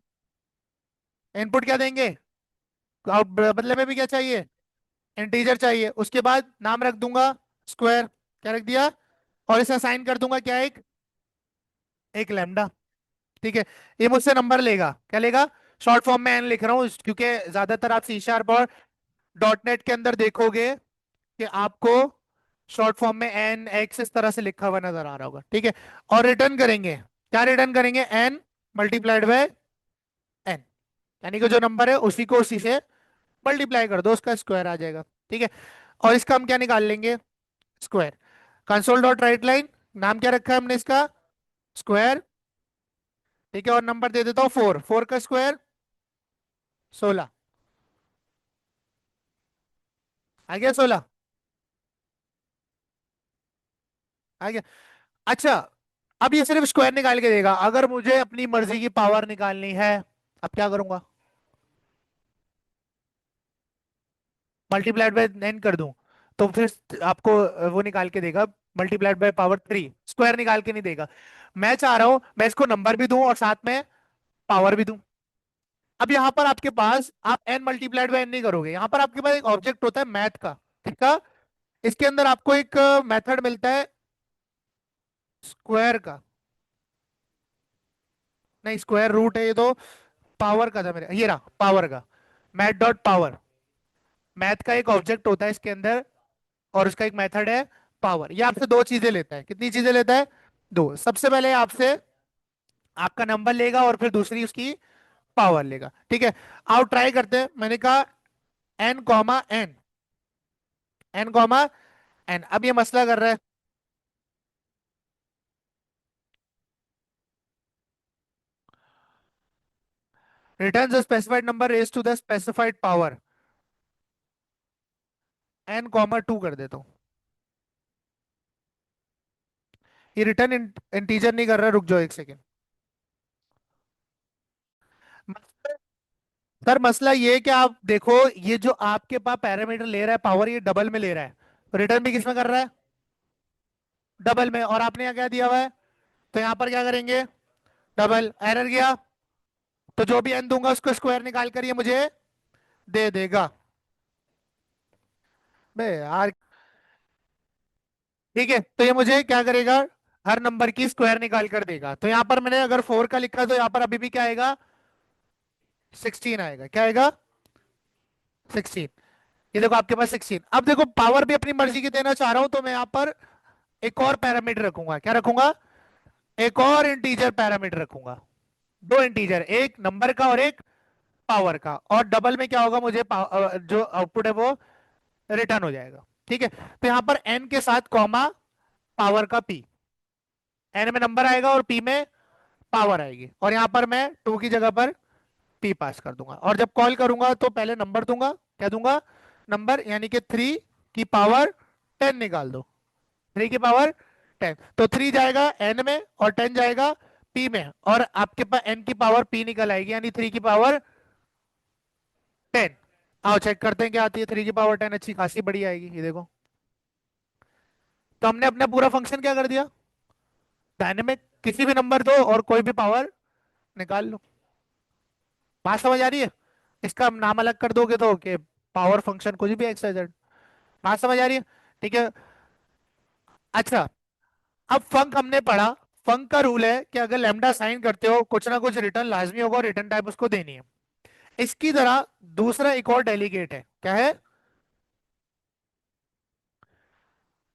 S1: इनपुट क्या देंगे? आउट बदले में भी क्या चाहिए? इंटीजर चाहिए, उसके बाद नाम रख दूंगा स्क्वायर, क्या रख दिया, और इसे असाइन कर दूंगा क्या, एक लैम्डा। ठीक है, ये मुझसे नंबर लेगा, क्या लेगा, शॉर्ट फॉर्म में एन लिख रहा हूँ क्योंकि ज्यादातर आप सी शार्प और डॉट नेट के अंदर देखोगे कि आपको शॉर्ट फॉर्म में एन एक्स इस तरह से लिखा हुआ नजर आ रहा होगा। ठीक है, और रिटर्न करेंगे, क्या रिटर्न करेंगे, एन मल्टीप्लाइड बाय एन, यानी कि जो नंबर है उसी को उसी से मल्टीप्लाई कर दो, उसका स्क्वायर आ जाएगा। ठीक है, और इसका हम क्या निकाल लेंगे, square. Console dot right line, नाम क्या रखा है हमने इसका, स्क्वायर। ठीक है, और नंबर दे देता हूँ 4, 4 का स्क्वायर 16, आ गया 16, आ गया। अच्छा, अब ये सिर्फ स्क्वायर निकाल के देगा, अगर मुझे अपनी मर्जी की पावर निकालनी है, अब क्या करूंगा, मल्टीप्लाइड बाय एन कर दूं, तो फिर आपको वो निकाल के देगा, मल्टीप्लाइड बाय पावर 3, स्क्वायर निकाल के नहीं देगा। मैं चाह रहा हूं मैं इसको नंबर भी दूं और साथ में पावर भी दूं। अब यहाँ पर आपके पास आप एन मल्टीप्लाइड बाय एन नहीं करोगे, यहाँ पर आपके पास एक ऑब्जेक्ट होता है मैथ का, ठीक है, इसके अंदर आपको एक मेथड मिलता है स्क्वायर का, नहीं स्क्वायर रूट है ये तो, पावर का था मेरे, ये रहा पावर का, मैथ डॉट पावर, मैथ का एक ऑब्जेक्ट होता है इसके अंदर, और उसका एक मेथड है पावर। ये आपसे दो चीजें लेता है, कितनी चीजें लेता है, दो। सबसे पहले आपसे आपका नंबर लेगा और फिर दूसरी उसकी पावर लेगा। ठीक है, आओ ट्राई करते हैं। मैंने कहा N comma N, N comma N, अब ये मसला कर रहा है, return the specified number raised to the specified power, N comma 2 कर देता हूं। ये रिटर्न इंटीजर नहीं कर रहा, रुक जाओ एक सेकेंड। सर मसला ये है कि आप देखो, ये जो आपके पास पैरामीटर ले रहा है पावर, ये डबल में ले रहा है, रिटर्न भी किसमें कर रहा है, डबल में, और आपने यहाँ क्या दिया हुआ है, तो यहाँ पर क्या करेंगे, डबल एरर गया, तो जो भी एन दूंगा उसको स्क्वायर निकाल कर ये मुझे दे देगा। बे यार, ठीक है, तो ये मुझे क्या करेगा, हर नंबर की स्क्वायर निकाल कर देगा। तो यहाँ पर मैंने अगर 4 का लिखा तो यहाँ पर अभी भी क्या आएगा, 16 आएगा, क्या आएगा, 16। ये देखो आपके पास 16। अब देखो पावर भी अपनी मर्जी की देना चाह रहा हूं, तो मैं यहाँ पर एक और पैरामीटर रखूंगा, क्या रखूंगा, एक और इंटीजर पैरामीटर रखूंगा, दो इंटीजर, एक नंबर का और एक पावर का, और डबल में क्या होगा, मुझे जो आउटपुट है वो रिटर्न हो जाएगा। ठीक है, तो यहाँ पर एन के साथ कॉमा पावर का पी, एन में नंबर आएगा और पी में पावर आएगी, और यहाँ पर मैं 2 की जगह पर पी पास कर दूंगा, और जब कॉल करूंगा तो पहले नंबर दूंगा, क्या दूंगा, नंबर, यानी कि 3 की पावर 10 निकाल दो, 3 की पावर 10, तो 3 जाएगा एन में और 10 जाएगा पी में, और आपके पास एन की पावर पी निकल आएगी, यानी 3 की पावर 10। आओ चेक करते हैं क्या आती है, 3 की पावर 10 अच्छी खासी बड़ी आएगी, ये देखो। तो हमने अपना पूरा फंक्शन क्या कर दिया, डायनेमिक, किसी भी नंबर दो और कोई भी पावर निकाल लो। बात समझ आ रही है, इसका नाम अलग कर दोगे तो कि पावर फंक्शन कुछ भी एक्स वाई जेड। बात समझ आ रही है, ठीक है। अच्छा, अब फंक हमने पढ़ा, फंक का रूल है कि अगर लैम्डा साइन करते हो कुछ ना कुछ रिटर्न लाजमी होगा, और रिटर्न टाइप उसको देनी है। इसकी तरह दूसरा एक और डेलीगेट है, क्या है,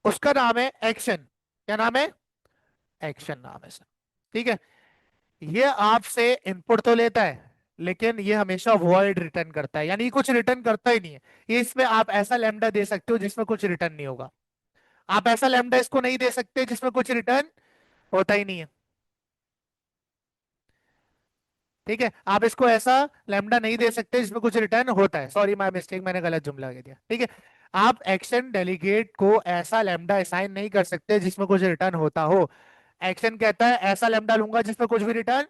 S1: उसका नाम है एक्शन, क्या नाम है, एक्शन नाम है सर। ठीक है, ये आपसे इनपुट तो लेता है, लेकिन ये हमेशा वॉइड रिटर्न करता है, यानी कुछ रिटर्न करता ही नहीं है। ये इसमें आप ऐसा लैम्डा दे सकते हो जिसमें कुछ रिटर्न नहीं होगा, आप ऐसा लैम्डा इसको नहीं दे सकते जिसमें कुछ रिटर्न होता ही नहीं है। ठीक है, आप इसको ऐसा लैम्डा नहीं दे सकते जिसमें कुछ रिटर्न होता है, सॉरी माय मिस्टेक, मैंने गलत जुमला कह दिया। ठीक है, आप एक्शन डेलीगेट को ऐसा लैम्डा असाइन नहीं कर सकते जिसमें कुछ रिटर्न होता हो। एक्शन कहता है ऐसा लैम्डा लूंगा जिसमें कुछ भी रिटर्न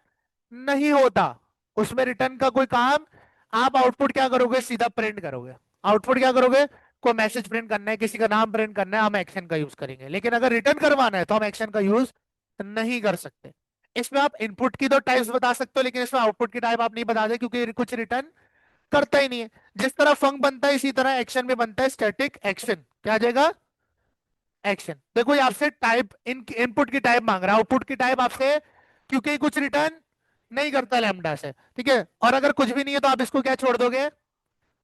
S1: नहीं होता, उसमें रिटर्न का कोई काम, आप आउटपुट क्या करोगे, सीधा प्रिंट करोगे। आउटपुट क्या करोगे, कोई मैसेज प्रिंट करना है, किसी का नाम प्रिंट करना है, हम एक्शन का यूज करेंगे, लेकिन अगर रिटर्न करवाना है तो हम एक्शन का यूज नहीं कर सकते। इसमें आप इनपुट की तो टाइप्स बता सकते हो, लेकिन इसमें आउटपुट की टाइप आप नहीं बता दे, क्योंकि कुछ रिटर्न करता ही नहीं है। जिस तरह फंक बनता है इसी तरह एक्शन में बनता है स्टैटिक एक्शन। क्या आ जाएगा? एक्शन। देखो ये आपसे टाइप इनपुट की टाइप मांग रहा है, आउटपुट की टाइप आपसे, क्योंकि कुछ रिटर्न नहीं करता लैम्डा से, ठीक है। और अगर कुछ भी नहीं है तो आप इसको क्या छोड़ दोगे?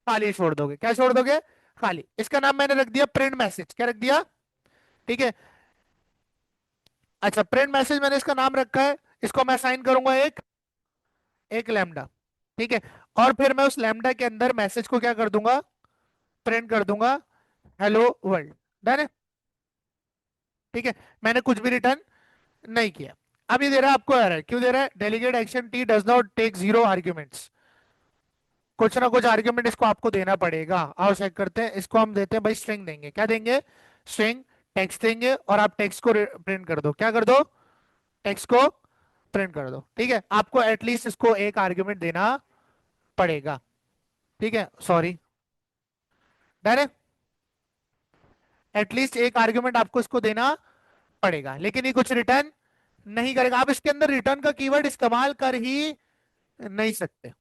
S1: खाली छोड़ दोगे। क्या छोड़ दोगे? खाली। इसका नाम मैंने रख दिया प्रिंट मैसेज। क्या रख दिया? ठीक है। अच्छा, प्रिंट मैसेज मैंने इसका नाम रखा है। इसको मैं असाइन करूंगा एक एक लैम्डा। ठीक है। और फिर मैं उस लैम्डा के अंदर मैसेज को क्या कर दूंगा? प्रिंट कर दूंगा, हेलो वर्ल्ड। डन है? ठीक है। मैंने कुछ भी रिटर्न नहीं किया। अब ये दे रहा है आपको एरर, क्यों दे रहा है? Delegate action T does not take zero arguments. कुछ ना कुछ आर्ग्यूमेंट इसको आपको देना पड़ेगा। आओ चेक करते हैं। इसको हम देते हैं भाई स्ट्रिंग देंगे। क्या देंगे? स्ट्रिंग। टेक्स्ट देंगे और आप टेक्स्ट को प्रिंट कर दो। क्या कर दो? टेक्स्ट को प्रिंट कर दो। ठीक है। आपको एटलीस्ट इसको एक आर्ग्यूमेंट देना पड़ेगा। ठीक है, सॉरी। डन है? एटलीस्ट एक आर्ग्यूमेंट आपको इसको देना पड़ेगा, लेकिन ये कुछ रिटर्न नहीं करेगा। आप इसके अंदर रिटर्न का कीवर्ड इस्तेमाल कर ही नहीं सकते,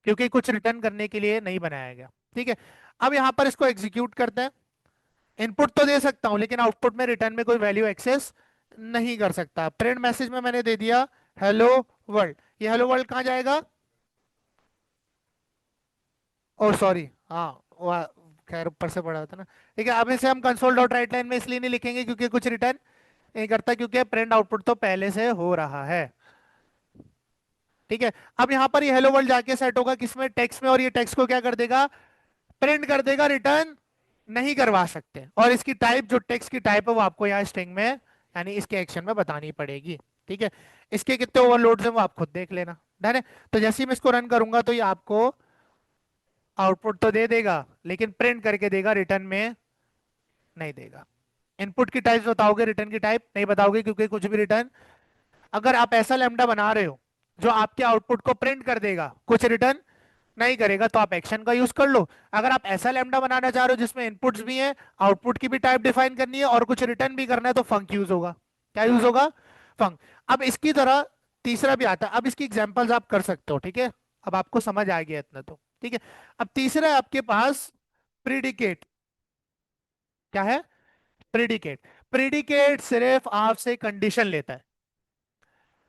S1: क्योंकि कुछ रिटर्न करने के लिए नहीं बनाया गया। ठीक है। अब यहां पर इसको एग्जीक्यूट करते हैं। इनपुट तो दे सकता हूं, लेकिन आउटपुट में रिटर्न में कोई वैल्यू एक्सेस नहीं कर सकता। प्रिंट मैसेज में मैंने दे दिया हेलो वर्ल्ड। ये हेलो वर्ल्ड कहाँ जाएगा? ओ सॉरी, हाँ, वह खैर ऊपर से पड़ा होता ना। ठीक है। अब इसे हम कंसोल डॉट राइट लाइन में इसलिए नहीं लिखेंगे क्योंकि कुछ रिटर्न नहीं करता, क्योंकि प्रिंट आउटपुट तो पहले से हो रहा है। ठीक है। अब यहाँ पर ये हेलो वर्ल्ड जाके सेट होगा किसमें? टेक्स्ट में। और ये टेक्स्ट को क्या कर देगा? प्रिंट कर देगा। रिटर्न नहीं करवा सकते। और इसकी टाइप, जो टेक्स्ट की टाइप है, वो आपको यहाँ स्ट्रिंग में यानी इसके एक्शन में बतानी पड़ेगी। ठीक है। इसके कितने ओवरलोड्स हैं वो आप खुद देख लेना। डन है? तो जैसे ही मैं इसको रन करूंगा तो ये आपको आउटपुट तो दे देगा, लेकिन प्रिंट करके देगा, रिटर्न में नहीं देगा। इनपुट की टाइप बताओगे, रिटर्न की टाइप नहीं बताओगे, क्योंकि कुछ भी रिटर्न, अगर आप ऐसा लैम्डा बना रहे हो जो आपके आउटपुट को प्रिंट कर देगा, कुछ रिटर्न नहीं करेगा, तो आप एक्शन का यूज कर लो। अगर आप ऐसा लैम्डा बनाना चाह रहे हो जिसमें इनपुट्स भी हैं, आउटपुट की भी टाइप डिफाइन करनी है और कुछ रिटर्न भी करना है, तो फंक यूज होगा। क्या यूज होगा? फंक। अब इसकी तरह तीसरा भी आता है। अब इसकी एग्जांपल्स आप कर सकते हो। ठीक है। अब आपको समझ आ गया इतना तो। ठीक है। अब तीसरा है आपके पास प्रीडिकेट। क्या है? प्रीडिकेट। प्रीडिकेट सिर्फ आपसे कंडीशन लेता है,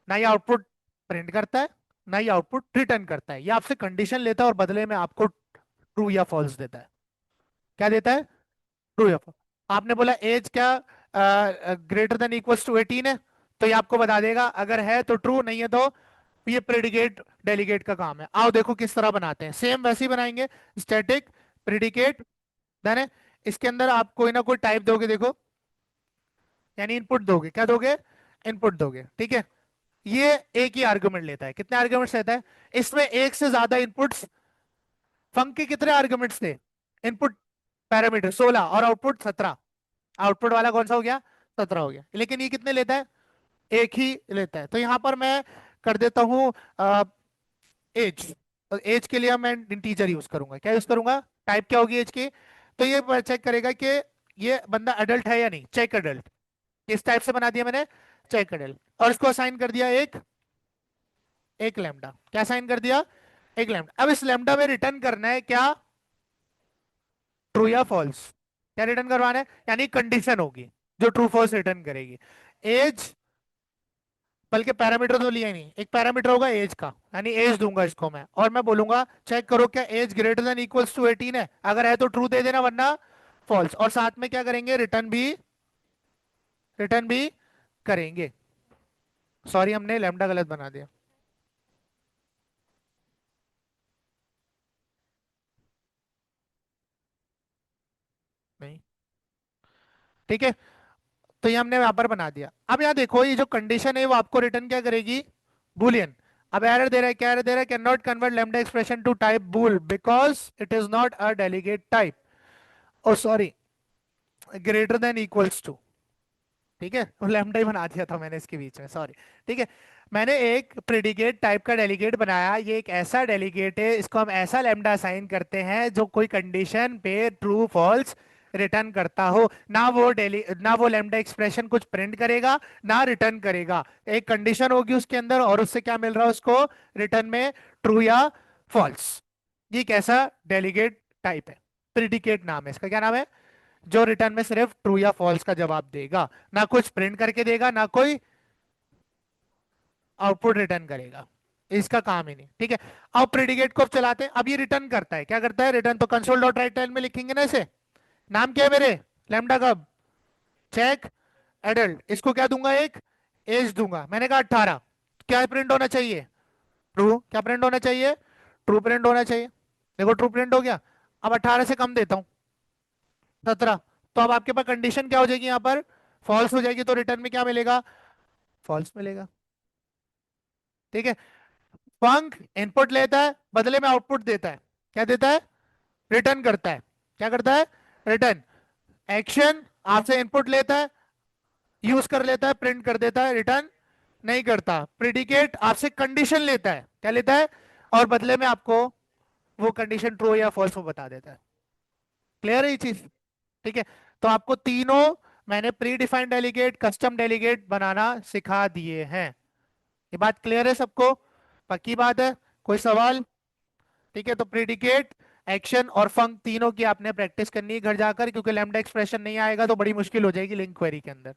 S1: ना ही आउटपुट प्रिंट करता है, ना ही आउटपुट रिटर्न करता है। ये आपसे कंडीशन लेता है और बदले में आपको ट्रू या फॉल्स देता है। क्या देता है? ट्रू या फॉल्स। आपने बोला एज क्या ग्रेटर देन इक्वल्स टू 18 है, तो ये आपको बता देगा। अगर है तो ट्रू, नहीं है तो ये प्रेडिकेट डेलीगेट का काम है। आओ देखो किस तरह बनाते हैं। सेम वैसे ही बनाएंगे। Static predicate. देन है, इसके अंदर आप कोई ना कोई टाइप दोगे। देखो, यानी इनपुट दोगे। क्या दोगे? इनपुट दोगे। ठीक है। ये एक ही आर्गुमेंट लेता है। कितने आर्गुमेंट्स लेता है? इसमें एक से ज्यादा इनपुट्स। फंक के कितने आर्गुमेंट्स थे? इनपुट पैरामीटर 16 और आउटपुट 17। आउटपुट वाला कौन सा हो गया? 17 हो गया। लेकिन ये कितने लेता है? एक ही लेता है। तो यहां पर मैं कर देता हूं एज। एज के लिए मैं इंटीजर यूज करूंगा। क्या यूज करूंगा? टाइप क्या होगी एज की? तो ये चेक करेगा कि ये बंदा अडल्ट है या नहीं। Check adult. किस टाइप से बना दिया मैंने? Check adult. और इसको असाइन कर दिया एक एक लैम्डा। क्या साइन कर दिया? एक लैम्डा। अब इस लैम्डा में रिटर्न करना है क्या? ट्रू या फॉल्स। क्या रिटर्न करवाना है? यानी कंडीशन होगी जो ट्रू फॉल्स रिटर्न करेगी। एज, बल्कि पैरामीटर तो लिया ही नहीं, एक पैरामीटर होगा एज का, यानी एज दूंगा इसको मैं, और मैं बोलूंगा चेक करो क्या age greater than equals to 18 है। अगर है तो ट्रू दे देना, वरना फॉल्स। और साथ में क्या करेंगे? रिटर्न भी करेंगे। सॉरी, हमने लैम्डा गलत बना दिया। नहीं। ठीक है। तो ये हमने यहां पर बना दिया। अब यहाँ देखो, ये जो कंडीशन है वो आपको रिटर्न क्या करेगी? बूलियन। अब एरर दे रहा है। क्या एरर दे रहा है? Can not convert lambda expression to type bool because it is not a delegate type. Oh sorry, greater than equals to. ठीक है, वो लैम्डा ही बना दिया था मैंने इसके बीच में, सॉरी। ठीक है। मैंने एक प्रेडिकेट टाइप का डेलीगेट बनाया। ये एक ऐसा डेलीगेट है, इसको हम ऐसा लैम्डा असाइन करते हैं जो कोई कंडीशन पे ट्रू फॉल्स रिटर्न करता हो। ना वो लैम्डा एक्सप्रेशन कुछ प्रिंट करेगा, ना रिटर्न करेगा। एक कंडीशन होगी उसके अंदर और उससे क्या मिल रहा है उसको? रिटर्न में ट्रू या फॉल्स। ये कैसा डेलीगेट टाइप है, प्रिडिकेट नाम है इसका, क्या नाम है, जो रिटर्न में सिर्फ ट्रू या फॉल्स का जवाब देगा, ना कुछ प्रिंट करके देगा, ना कोई आउटपुट रिटर्न करेगा, इसका काम ही नहीं, ठीक है। अब प्रेडिकेट को अब चलाते हैं, अब ये रिटर्न करता है, क्या करता है, रिटर्न तो कंसोल डॉट राइट में लिखेंगे ना इसे, नाम क्या है मेरे, लैम्डा कब, चेक एडल्ट, इसको क्या दूंगा, एक एज दूंगा, मैंने कहा 18, क्या प्रिंट होना चाहिए, ट्रू, क्या प्रिंट होना चाहिए, ट्रू प्रिंट होना चाहिए, देखो ट्रू प्रिंट हो गया। अब 18 से कम देता हूँ, 17, तो अब आपके पास कंडीशन क्या हो जाएगी यहाँ पर, फॉल्स हो जाएगी, तो रिटर्न में क्या मिलेगा, फॉल्स मिलेगा, ठीक है। फंक इनपुट लेता है, बदले में आउटपुट देता है, क्या देता है, रिटर्न करता है, क्या करता है, रिटर्न। एक्शन आपसे इनपुट लेता है, यूज कर लेता है, प्रिंट कर देता है, रिटर्न नहीं करता। प्रिडिकेट आपसे कंडीशन लेता है, क्या लेता है, और बदले में आपको वो कंडीशन ट्रू या फॉल्स वो बता देता है। क्लियर है ये चीज, ठीक है। तो आपको तीनों मैंने predefined delegate, custom delegate बनाना सिखा दिए हैं। ये बात क्लियर है सबको, पक्की बात है, कोई सवाल, ठीक है। तो प्रीडिकेट, एक्शन और फंक तीनों की आपने प्रैक्टिस करनी है घर जाकर, क्योंकि लैम्डा एक्सप्रेशन नहीं आएगा तो बड़ी मुश्किल हो जाएगी लिंक क्वेरी के अंदर।